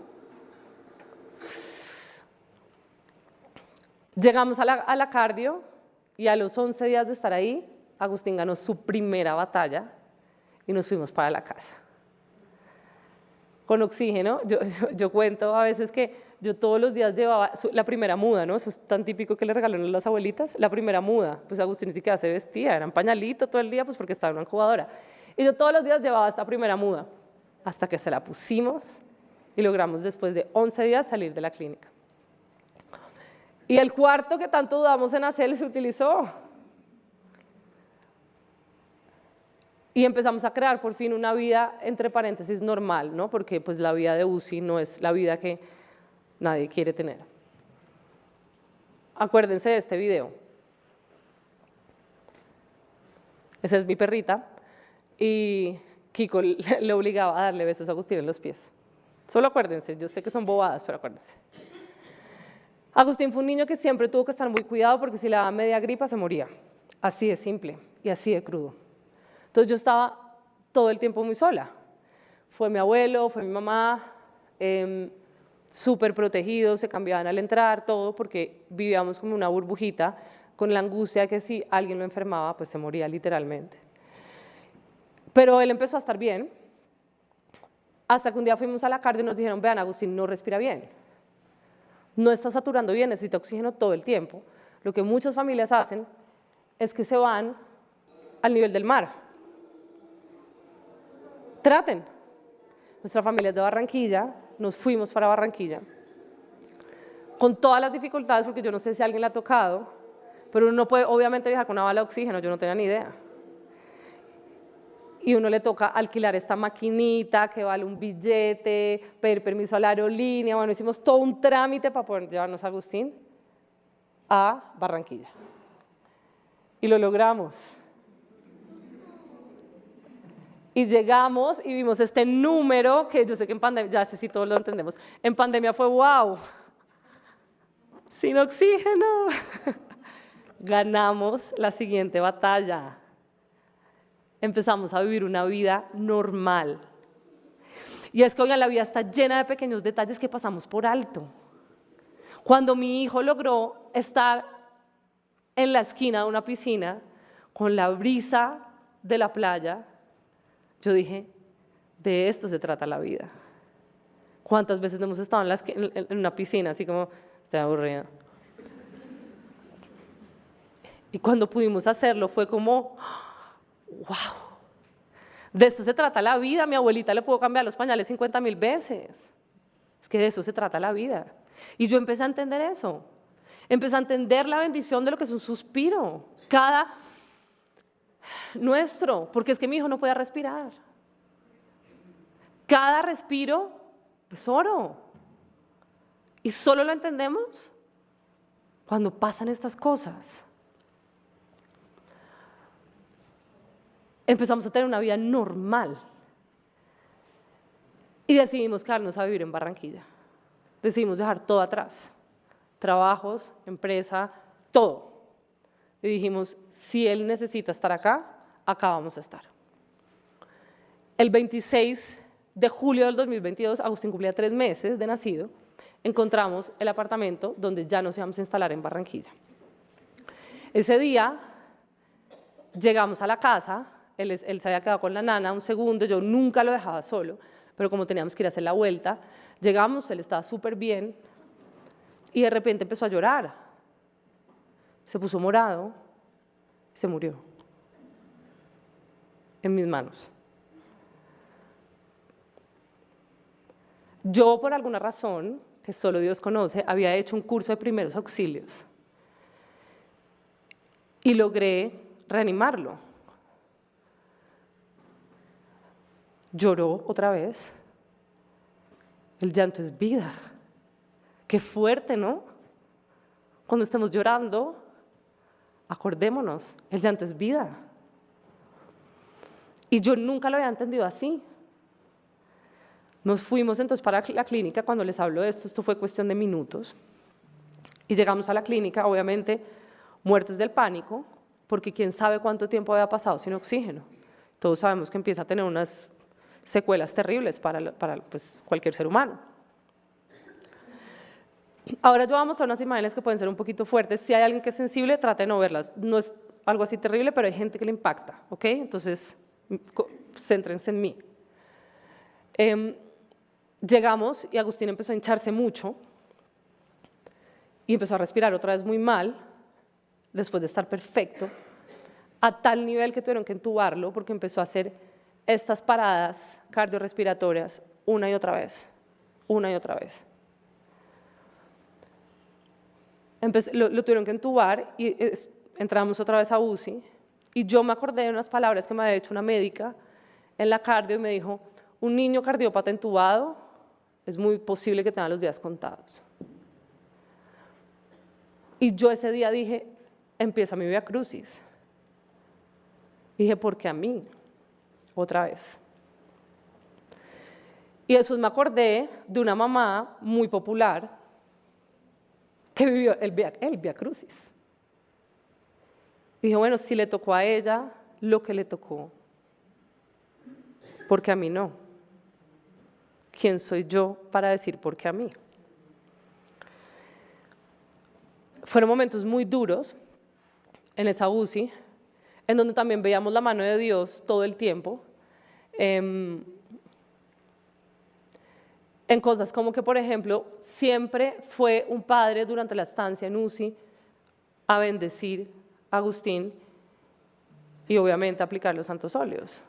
Llegamos a la cardio y a los 11 días de estar ahí, Agustín ganó su primera batalla y nos fuimos para la casa. Con oxígeno, yo cuento a veces que yo todos los días llevaba la primera muda, ¿no? Eso es tan típico que le regalaron las abuelitas, la primera muda. Pues Agustín ni siquiera se vestía, era en pañalito todo el día, pues porque estaba en una incubadora. Y yo todos los días llevaba esta primera muda, hasta que se la pusimos y logramos después de 11 días salir de la clínica. Y el cuarto que tanto dudamos en hacer se utilizó. Y empezamos a crear por fin una vida, entre paréntesis, normal, ¿no? Porque pues la vida de UCI no es la vida que nadie quiere tener. Acuérdense de este video. Esa es mi perrita y Kiko le obligaba a darle besos a Agustín en los pies. Solo acuérdense, yo sé que son bobadas, pero acuérdense. Agustín fue un niño que siempre tuvo que estar muy cuidado porque si le daba media gripa se moría. Así de simple y así de crudo. Entonces yo estaba todo el tiempo muy sola. Fue mi abuelo, fue mi mamá, súper protegidos, se cambiaban al entrar, todo, porque vivíamos como una burbujita con la angustia de que si alguien lo enfermaba, pues se moría literalmente. Pero él empezó a estar bien, hasta que un día fuimos a la cardio y nos dijeron, vean, Agustín no respira bien, no está saturando bien, necesita oxígeno todo el tiempo. Lo que muchas familias hacen es que se van al nivel del mar. Traten. Nuestra familia es de Barranquilla, nos fuimos para Barranquilla, con todas las dificultades, porque yo no sé si a alguien le ha tocado, pero uno no puede obviamente viajar con una bala de oxígeno, yo no tenía ni idea. Y uno le toca alquilar esta maquinita que vale un billete, pedir permiso a la aerolínea, bueno, hicimos todo un trámite para poder llevarnos a Agustín a Barranquilla. Y lo logramos. Y llegamos y vimos este número, que yo sé que en pandemia, ya sé si todos lo entendemos, en pandemia fue wow, sin oxígeno. ganamos la siguiente batalla. Empezamos a vivir una vida normal. Y es que hoy la vida está llena de pequeños detalles que pasamos por alto. Cuando mi hijo logró estar en la esquina de una piscina con la brisa de la playa, yo dije, de esto se trata la vida. ¿Cuántas veces hemos estado en una piscina así como, estoy aburrida? Y cuando pudimos hacerlo fue como, wow, de esto se trata la vida. A mi abuelita le puedo cambiar los pañales 50.000 veces. Es que de eso se trata la vida. Y yo empecé a entender eso. Empecé a entender la bendición de lo que es un suspiro. Cada nuestro, porque es que mi hijo no podía respirar. Cada respiro es oro. Y solo lo entendemos cuando pasan estas cosas. Empezamos a tener una vida normal y decidimos quedarnos a vivir en Barranquilla. Decidimos dejar todo atrás, trabajos, empresa, todo. Y dijimos, si él necesita estar acá, acá vamos a estar. El 26 de julio del 2022, Agustín cumplía 3 meses de nacido, encontramos el apartamento donde ya nos íbamos a instalar en Barranquilla. Ese día llegamos a la casa. Él se había quedado con la nana un segundo, yo nunca lo dejaba solo, pero como teníamos que ir a hacer la vuelta, llegamos, él estaba súper bien y de repente empezó a llorar. Se puso morado, se murió en mis manos. Yo, por alguna razón, que solo Dios conoce, había hecho un curso de primeros auxilios y logré reanimarlo. Lloró otra vez. El llanto es vida. Qué fuerte, ¿no? Cuando estemos llorando, acordémonos, el llanto es vida. Y yo nunca lo había entendido así. Nos fuimos entonces para la clínica. Cuando les hablo de esto fue cuestión de minutos. Y llegamos a la clínica, obviamente, muertos del pánico, porque quién sabe cuánto tiempo había pasado sin oxígeno. Todos sabemos que empieza a tener unas secuelas terribles para pues, cualquier ser humano. Ahora yo voy a mostrar unas imágenes que pueden ser un poquito fuertes. Si hay alguien que es sensible, trate de no verlas. No es algo así terrible, pero hay gente que le impacta, ¿ok? Entonces, céntrense en mí. Llegamos y Agustín empezó a hincharse mucho y empezó a respirar otra vez muy mal, después de estar perfecto, a tal nivel que tuvieron que entubarlo porque empezó a hacer estas paradas cardiorrespiratorias una y otra vez, una y otra vez. Lo tuvieron que entubar y entramos otra vez a UCI y yo me acordé de unas palabras que me había dicho una médica en la cardio y me dijo, un niño cardiópata entubado es muy posible que tenga los días contados. Y yo ese día dije, empieza mi vía crucis. Dije, ¿por qué a mí? Otra vez. Y después me acordé de una mamá muy popular que vivió el Vía Crucis. Dije, bueno, si le tocó a ella lo que le tocó, ¿por qué a mí no? ¿Quién soy yo para decir por qué a mí? Fueron momentos muy duros en esa UCI, en donde también veíamos la mano de Dios todo el tiempo, en cosas como que, por ejemplo, siempre fue un padre durante la estancia en UCI a bendecir a Agustín y obviamente aplicar los santos óleos,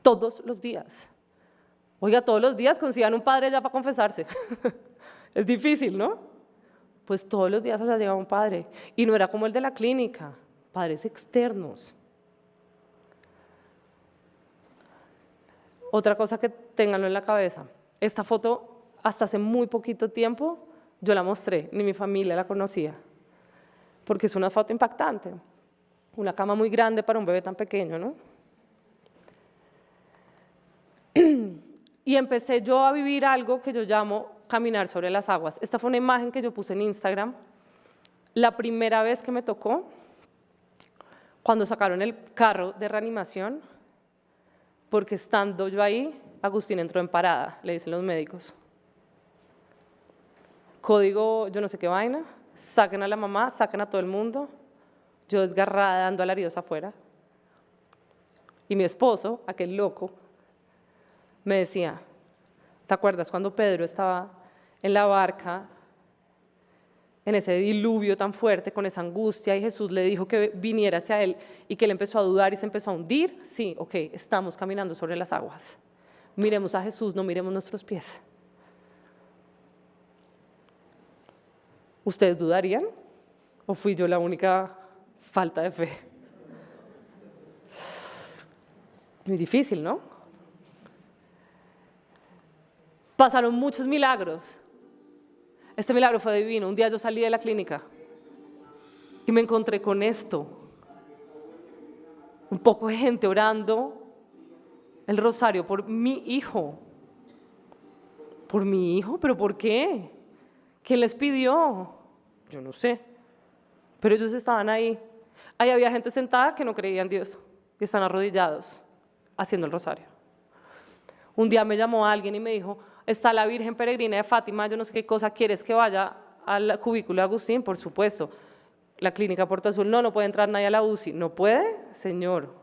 todos los días. Oiga, todos los días consigan un padre ya para confesarse. Es difícil, ¿no? Pues todos los días allá llegaba un padre y no era como el de la clínica, padres externos. Otra cosa que ténganlo en la cabeza, esta foto hasta hace muy poquito tiempo yo la mostré, ni mi familia la conocía, porque es una foto impactante, una cama muy grande para un bebé tan pequeño, ¿no? Y empecé yo a vivir algo que yo llamo caminar sobre las aguas. Esta fue una imagen que yo puse en Instagram. La primera vez que me tocó, cuando sacaron el carro de reanimación, porque estando yo ahí, Agustín entró en parada, le dicen los médicos. Código, yo no sé qué vaina, saquen a la mamá, saquen a todo el mundo, yo desgarrada dando alaridos afuera. Y mi esposo, aquel loco, me decía, ¿te acuerdas cuando Pedro estaba en la barca, en ese diluvio tan fuerte, con esa angustia, y Jesús le dijo que viniera hacia él y que él empezó a dudar y se empezó a hundir? Sí, ok, estamos caminando sobre las aguas. Miremos a Jesús, no miremos nuestros pies. ¿Ustedes dudarían? ¿O fui yo la única falta de fe? Muy difícil, ¿no? Pasaron muchos milagros. Este milagro fue divino. Un día yo salí de la clínica y me encontré con esto. Un poco de gente orando el rosario por mi hijo. ¿Por mi hijo? ¿Pero por qué? ¿Quién les pidió? Yo no sé. Pero ellos estaban ahí. Ahí había gente sentada que no creía en Dios y están arrodillados haciendo el rosario. Un día me llamó alguien y me dijo, está la Virgen Peregrina de Fátima, yo no sé qué cosa, ¿quieres que vaya al cubículo de Agustín? Por supuesto. La clínica Puerto Azul, no puede entrar nadie a la UCI. ¿No puede? Señor,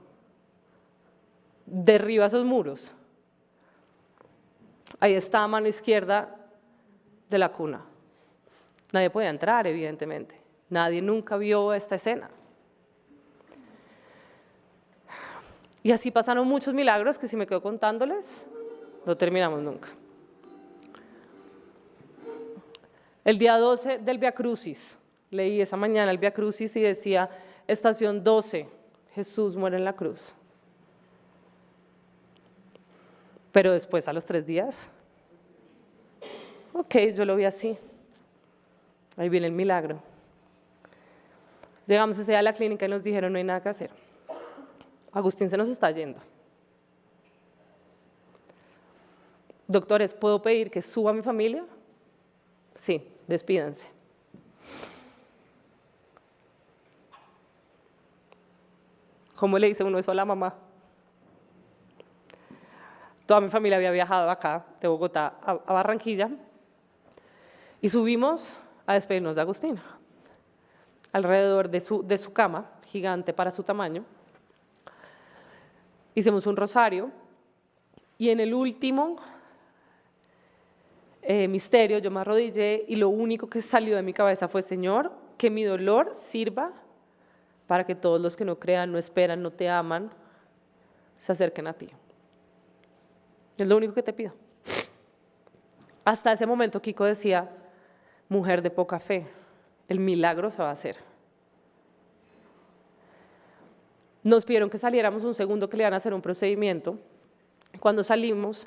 derriba esos muros. Ahí está a mano izquierda de la cuna. Nadie podía entrar, evidentemente. Nadie nunca vio esta escena. Y así pasaron muchos milagros que si me quedo contándoles, no terminamos nunca. El día 12 del Via Crucis, leí esa mañana el Via Crucis y decía, estación 12, Jesús muere en la cruz. Pero después, a los 3 días, ok, yo lo vi así. Ahí viene el milagro. Llegamos ese día a la clínica y nos dijeron, no hay nada que hacer. Agustín se nos está yendo. Doctores, ¿puedo pedir que suba a mi familia? Sí, despídanse. ¿Cómo le dice uno eso a la mamá? Toda mi familia había viajado acá, de Bogotá a Barranquilla, y subimos a despedirnos de Agustín, alrededor de su cama, gigante para su tamaño. Hicimos un rosario, y en el último misterio yo me arrodillé, y lo único que salió de mi cabeza fue, Señor, que mi dolor sirva para que todos los que no crean, no esperan, no te aman, se acerquen a ti. Es lo único que te pido. Hasta ese momento Kiko decía, mujer de poca fe, el milagro se va a hacer. Nos pidieron que saliéramos un segundo, que le iban a hacer un procedimiento. Cuando salimos,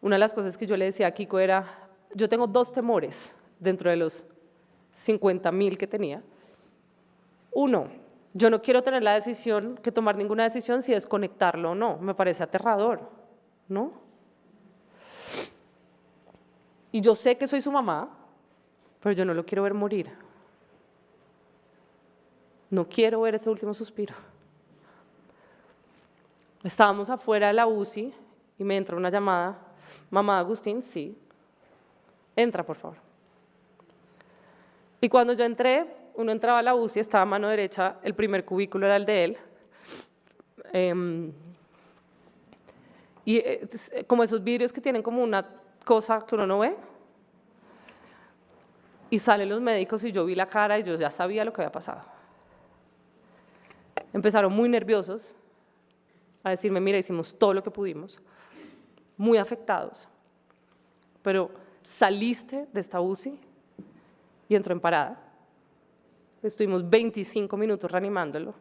una de las cosas que yo le decía a Kiko era, yo tengo 2 temores dentro de los 50.000 que tenía. Uno, yo no quiero tener la decisión, que tomar ninguna decisión si desconectarlo o no, me parece aterrador, ¿no? Y yo sé que soy su mamá, pero yo no lo quiero ver morir. No quiero ver ese último suspiro. Estábamos afuera de la UCI y me entra una llamada. Mamá, Agustín, sí. Entra, por favor. Y cuando yo entré, uno entraba a la UCI, estaba a mano derecha, el primer cubículo era el de él. Como esos vidrios que tienen como una cosa que uno no ve. Y salen los médicos y yo vi la cara y yo ya sabía lo que había pasado. Empezaron muy nerviosos a decirme, mira, hicimos todo lo que pudimos, muy afectados, pero saliste de esta UCI y entró en parada. Estuvimos 25 minutos reanimándolo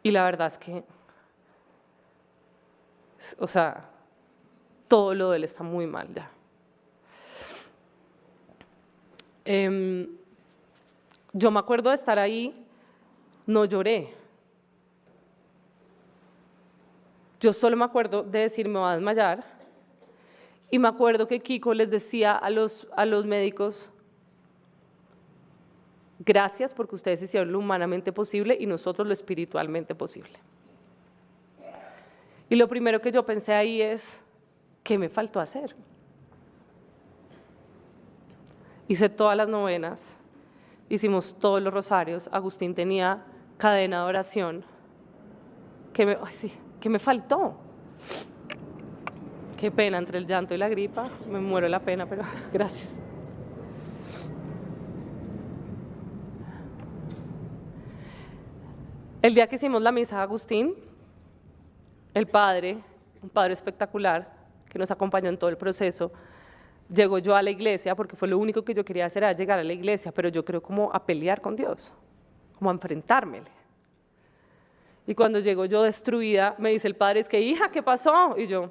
y la verdad es que, o sea, todo lo de él está muy mal ya. Yo me acuerdo de estar ahí, no lloré. Yo solo me acuerdo de decir, me voy a desmayar. Y me acuerdo que Kiko les decía a los médicos, Gracias porque ustedes hicieron lo humanamente posible y nosotros lo espiritualmente posible. Y lo primero que yo pensé ahí es, ¿qué me faltó hacer? Hice todas las novenas, hicimos todos los rosarios, Agustín tenía cadena de oración. ¿Qué me faltó? Qué pena, entre el llanto y la gripa, me muero de la pena, pero gracias. El día que hicimos la misa de Agustín, el padre, un padre espectacular, que nos acompañó en todo el proceso, llego yo a la iglesia, porque fue lo único que yo quería hacer, era llegar a la iglesia, pero yo creo como a pelear con Dios, como a enfrentármele. Y cuando llego yo destruida, me dice el padre, es que hija, ¿qué pasó? Y yo,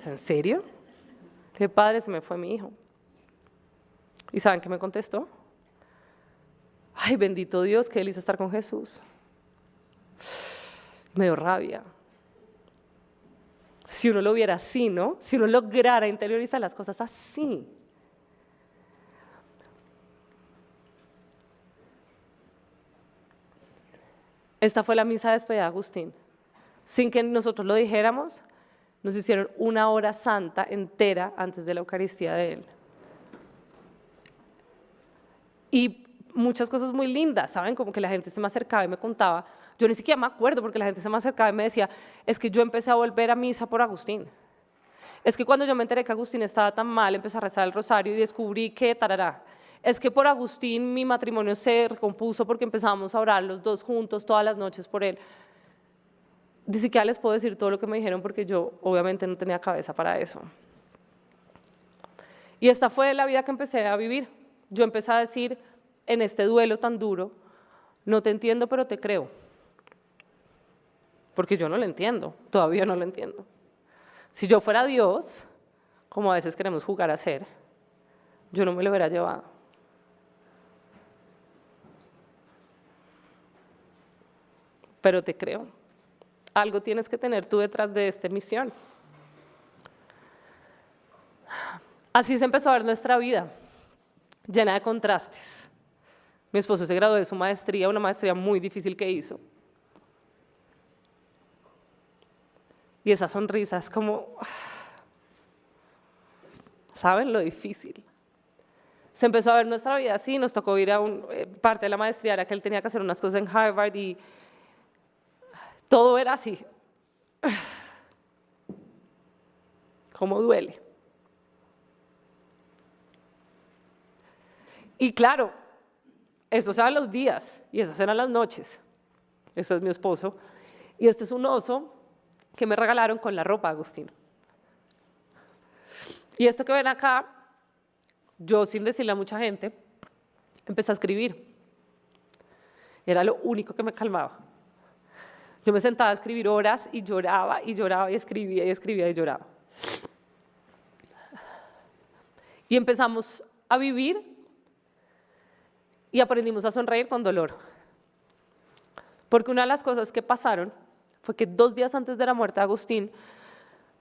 ¿en serio? Le dije, padre, se me fue mi hijo. ¿Y saben qué me contestó? Ay, bendito Dios, qué delicia estar con Jesús. Me dio rabia. Si uno lo viera así, ¿no? Si uno lograra interiorizar las cosas así. Esta fue la misa de despedida de Agustín. Sin que nosotros lo dijéramos, nos hicieron una hora santa entera antes de la Eucaristía de él. Y muchas cosas muy lindas, ¿saben? Como que la gente se me acercaba y me contaba. Yo ni siquiera me acuerdo porque la gente se me acercaba y me decía, es que yo empecé a volver a misa por Agustín. Es que cuando yo me enteré que Agustín estaba tan mal, empecé a rezar el rosario y descubrí que tarará. Es que por Agustín mi matrimonio se recompuso porque empezábamos a orar los dos juntos todas las noches por él. Ni siquiera les puedo decir todo lo que me dijeron porque yo obviamente no tenía cabeza para eso. Y esta fue la vida que empecé a vivir. Yo empecé a decir, en este duelo tan duro, no te entiendo, pero te creo. Porque yo no lo entiendo, todavía no lo entiendo. Si yo fuera Dios, como a veces queremos jugar a ser, yo no me lo hubiera llevado. Pero te creo. Algo tienes que tener tú detrás de esta misión. Así se empezó a ver nuestra vida, llena de contrastes. Mi esposo se graduó de su maestría, una maestría muy difícil que hizo. Y esa sonrisa es como, ¿saben lo difícil? Se empezó a ver nuestra vida así, nos tocó ir a parte de la maestría, era que él tenía que hacer unas cosas en Harvard y todo era así. ¿Cómo duele? Y claro, estos eran los días y esas eran las noches. Este es mi esposo y este es un oso que me regalaron con la ropa, Agustín. Y esto que ven acá, yo sin decirle a mucha gente, empecé a escribir. Era lo único que me calmaba. Yo me sentaba a escribir horas y lloraba y lloraba y escribía y escribía y lloraba. Y empezamos a vivir y aprendimos a sonreír con dolor. Porque una de las cosas que pasaron fue que 2 días antes de la muerte de Agustín,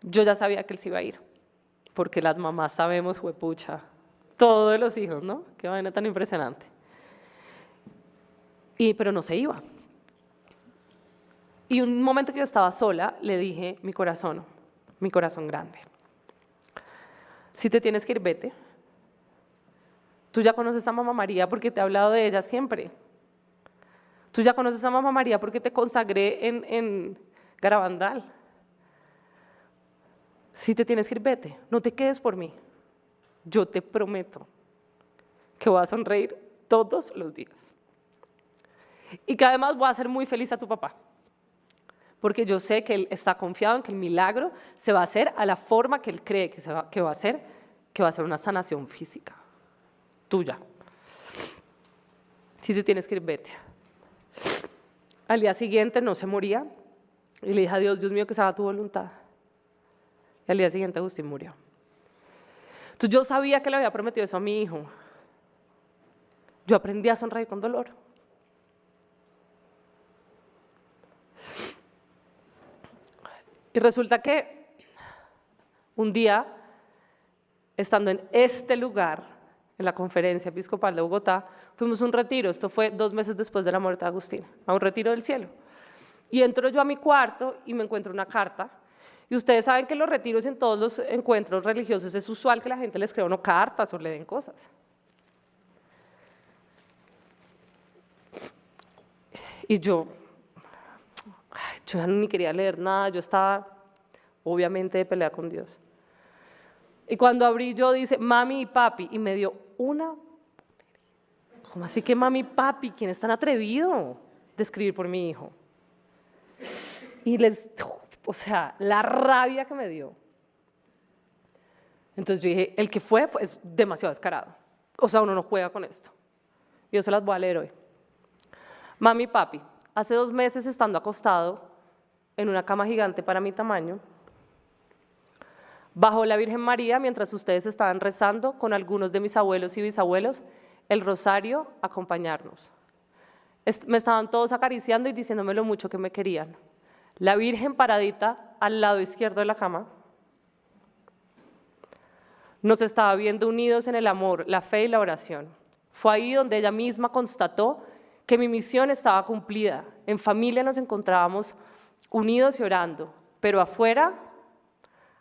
yo ya sabía que él se iba a ir. Porque las mamás sabemos, juepucha, todo de los hijos, ¿no? Qué vaina tan impresionante. Pero no se iba. Y un momento que yo estaba sola, le dije, mi corazón grande, si te tienes que ir, vete. Tú ya conoces a Mamá María porque te he hablado de ella siempre. Tú ya conoces a Mamá María porque te consagré en Garabandal. Si te tienes que ir, vete. No te quedes por mí. Yo te prometo que voy a sonreír todos los días. Y que además voy a hacer muy feliz a tu papá. Porque yo sé que él está confiado en que el milagro se va a hacer a la forma que él cree que va a ser, que va a ser una sanación física tuya. Si te tienes que ir, vete. Al día siguiente no se moría y le dije a Dios, Dios mío, que se haga tu voluntad. Y al día siguiente Agustín murió. Entonces yo sabía que le había prometido eso a mi hijo. Yo aprendí a sonreír con dolor. Y resulta que un día, estando en este lugar, en la Conferencia Episcopal de Bogotá, fuimos a un retiro, esto fue 2 meses después de la muerte de Agustín, a un retiro del cielo. Y entro yo a mi cuarto y me encuentro una carta. Y ustedes saben que en los retiros, en todos los encuentros religiosos, es usual que la gente le escriba uno cartas o le den cosas. Y yo ya ni quería leer nada, yo estaba obviamente de pelea con Dios. Y cuando abrí yo dice, mami y papi, y me dio una... ¿Cómo así que mami y papi? ¿Quién es tan atrevido de escribir por mi hijo? Y o sea, la rabia que me dio. Entonces yo dije, el que fue es demasiado descarado. O sea, uno no juega con esto. Yo se las voy a leer hoy. Mami y papi, hace 2 meses estando acostado en una cama gigante para mi tamaño, bajó la Virgen María mientras ustedes estaban rezando con algunos de mis abuelos y bisabuelos el rosario a acompañarnos. Me estaban todos acariciando y diciéndome lo mucho que me querían. La Virgen paradita al lado izquierdo de la cama nos estaba viendo unidos en el amor, la fe y la oración. Fue ahí donde ella misma constató que mi misión estaba cumplida. En familia nos encontrábamos unidos y orando, pero afuera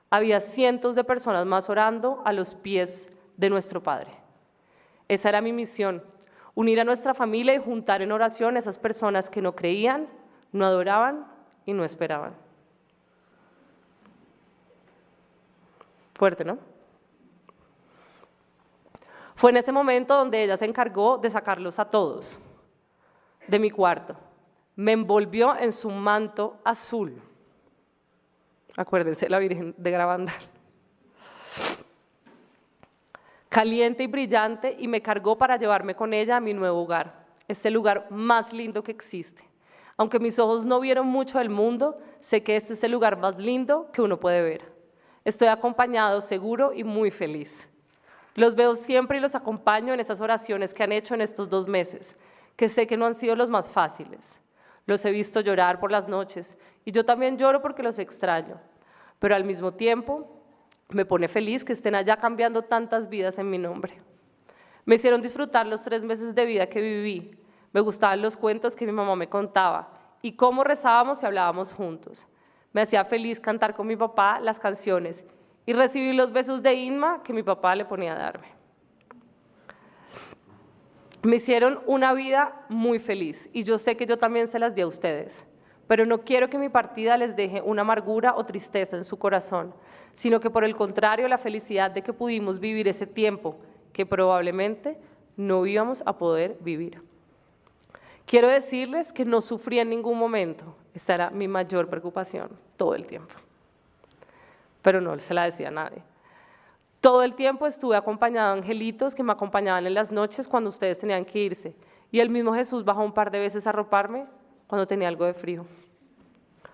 había cientos de personas más orando a los pies de nuestro Padre. Esa era mi misión, unir a nuestra familia y juntar en oración a esas personas que no creían, no adoraban y no esperaban. Fuerte, ¿no? Fue en ese momento donde ella se encargó de sacarlos a todos de mi cuarto. Me envolvió en su manto azul. Acuérdense, la Virgen de Garabandal. Caliente y brillante, y me cargó para llevarme con ella a mi nuevo hogar, este lugar más lindo que existe. Aunque mis ojos no vieron mucho del mundo, sé que este es el lugar más lindo que uno puede ver. Estoy acompañado, seguro y muy feliz. Los veo siempre y los acompaño en esas oraciones que han hecho en estos 2 meses, que sé que no han sido los más fáciles. Los he visto llorar por las noches y yo también lloro porque los extraño, pero al mismo tiempo me pone feliz que estén allá cambiando tantas vidas en mi nombre. Me hicieron disfrutar los 3 meses de vida que viví. Me gustaban los cuentos que mi mamá me contaba y cómo rezábamos y hablábamos juntos. Me hacía feliz cantar con mi papá las canciones y recibir los besos de Inma que mi papá le ponía a darme. Me hicieron una vida muy feliz y yo sé que yo también se las di a ustedes, pero no quiero que mi partida les deje una amargura o tristeza en su corazón, sino que por el contrario la felicidad de que pudimos vivir ese tiempo que probablemente no íbamos a poder vivir. Quiero decirles que no sufrí en ningún momento, esta era mi mayor preocupación todo el tiempo, pero no se la decía a nadie. Todo el tiempo estuve acompañado de angelitos que me acompañaban en las noches cuando ustedes tenían que irse, y el mismo Jesús bajó un par de veces a arroparme cuando tenía algo de frío.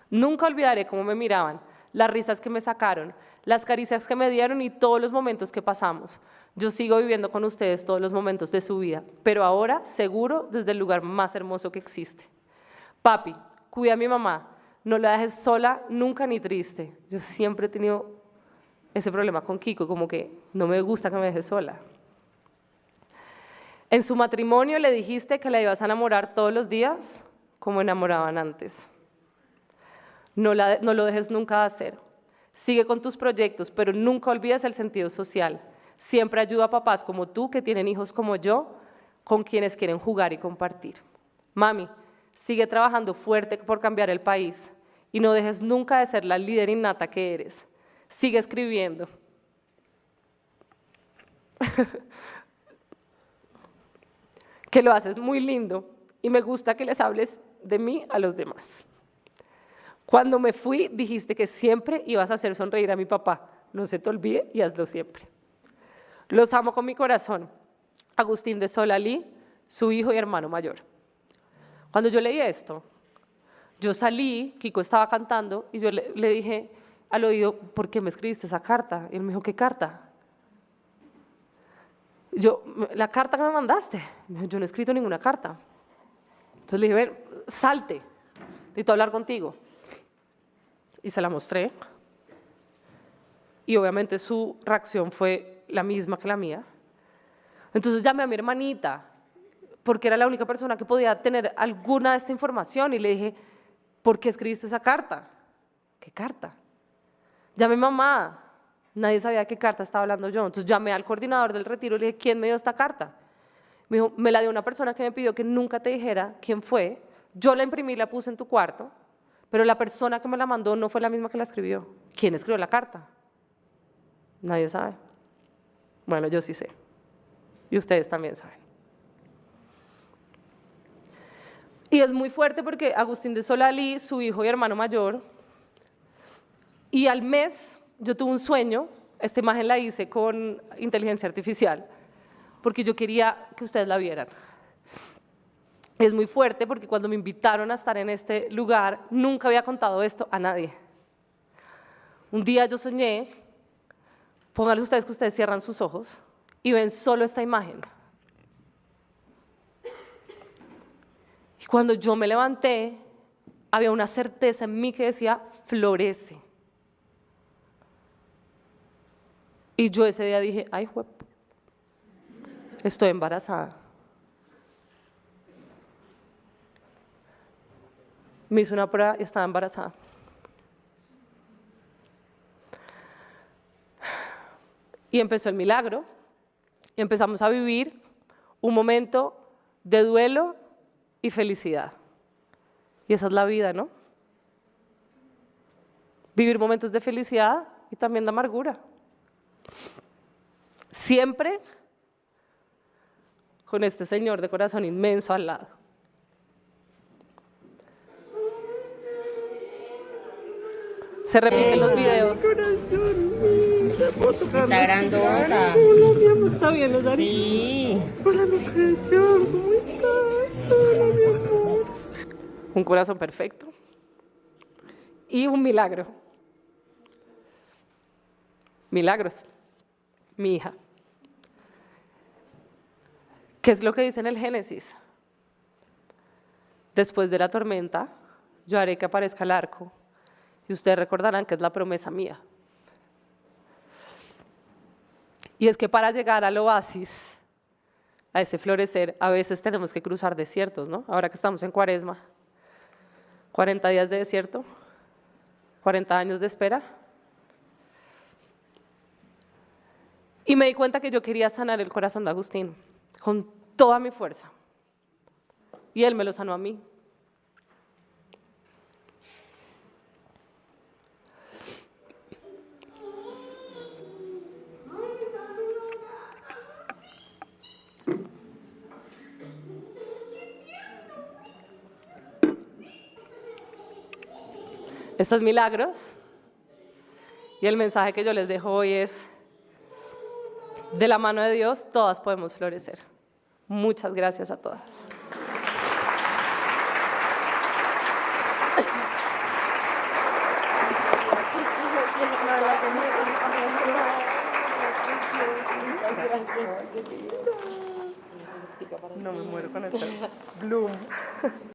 Nunca olvidaré cómo me miraban, las risas que me sacaron, las caricias que me dieron y todos los momentos que pasamos. Yo sigo viviendo con ustedes todos los momentos de su vida, pero ahora seguro desde el lugar más hermoso que existe. Papi, cuida a mi mamá, no la dejes sola nunca ni triste. Yo siempre he tenido ese problema con Kiko, como que no me gusta que me deje sola. En su matrimonio le dijiste que la ibas a enamorar todos los días como enamoraban antes. No lo dejes nunca de hacer. Sigue con tus proyectos, pero nunca olvides el sentido social. Siempre ayuda a papás como tú, que tienen hijos como yo, con quienes quieren jugar y compartir. Mami, sigue trabajando fuerte por cambiar el país y no dejes nunca de ser la líder innata que eres. Sigue escribiendo. Que lo haces muy lindo y me gusta que les hables de mí a los demás. Cuando me fui, dijiste que siempre ibas a hacer sonreír a mi papá. No se te olvide y hazlo siempre. Los amo con mi corazón. Agustín de Solalí, su hijo y hermano mayor. Cuando yo leí esto, yo salí, Kiko estaba cantando y yo le dije al oído, ¿por qué me escribiste esa carta? Y él me dijo, ¿qué carta? Yo, la carta que me mandaste. Me dijo, yo no he escrito ninguna carta. Entonces le dije, ven, salte, necesito hablar contigo. Y se la mostré. Y obviamente su reacción fue la misma que la mía. Entonces llamé a mi hermanita, porque era la única persona que podía tener alguna de esta información, y le dije, ¿por qué escribiste esa carta? ¿Qué carta? Llamé a mi mamá, nadie sabía qué carta estaba hablando yo. Entonces llamé al coordinador del retiro y le dije, ¿quién me dio esta carta? Me dijo, me la dio una persona que me pidió que nunca te dijera quién fue. Yo la imprimí y la puse en tu cuarto, pero la persona que me la mandó no fue la misma que la escribió. ¿Quién escribió la carta? Nadie sabe. Bueno, yo sí sé. Y ustedes también saben. Y es muy fuerte porque Agustín de Solali, su hijo y hermano mayor, y al mes yo tuve un sueño, esta imagen la hice con inteligencia artificial, porque yo quería que ustedes la vieran. Es muy fuerte porque cuando me invitaron a estar en este lugar, nunca había contado esto a nadie. Un día yo soñé, pónganle ustedes que ustedes cierran sus ojos y ven solo esta imagen. Y cuando yo me levanté, había una certeza en mí que decía, florece. Y yo ese día dije, ay, estoy embarazada. Me hice una prueba y estaba embarazada. Y empezó el milagro, y empezamos a vivir un momento de duelo y felicidad. Y esa es la vida, ¿no? Vivir momentos de felicidad y también de amargura. Siempre con este señor de corazón inmenso al lado. Se repiten los videos. Está grandota. Está bien, ¿no, Dari? Sí. Hola, mi corazón, ¿cómo estás? Hola, mi amor. Un corazón perfecto y un milagro. Milagros. Mi hija. ¿Qué es lo que dice en el Génesis? Después de la tormenta, yo haré que aparezca el arco. Y ustedes recordarán que es la promesa mía. Y es que para llegar al oasis, a ese florecer, a veces tenemos que cruzar desiertos, ¿no? Ahora que estamos en Cuaresma, 40 días de desierto, 40 años de espera. Y me di cuenta que yo quería sanar el corazón de Agustín con toda mi fuerza. Y él me lo sanó a mí. Estos milagros, y el mensaje que yo les dejo hoy es, de la mano de Dios todas podemos florecer. Muchas gracias a todas. No me muero con esto. Bloom.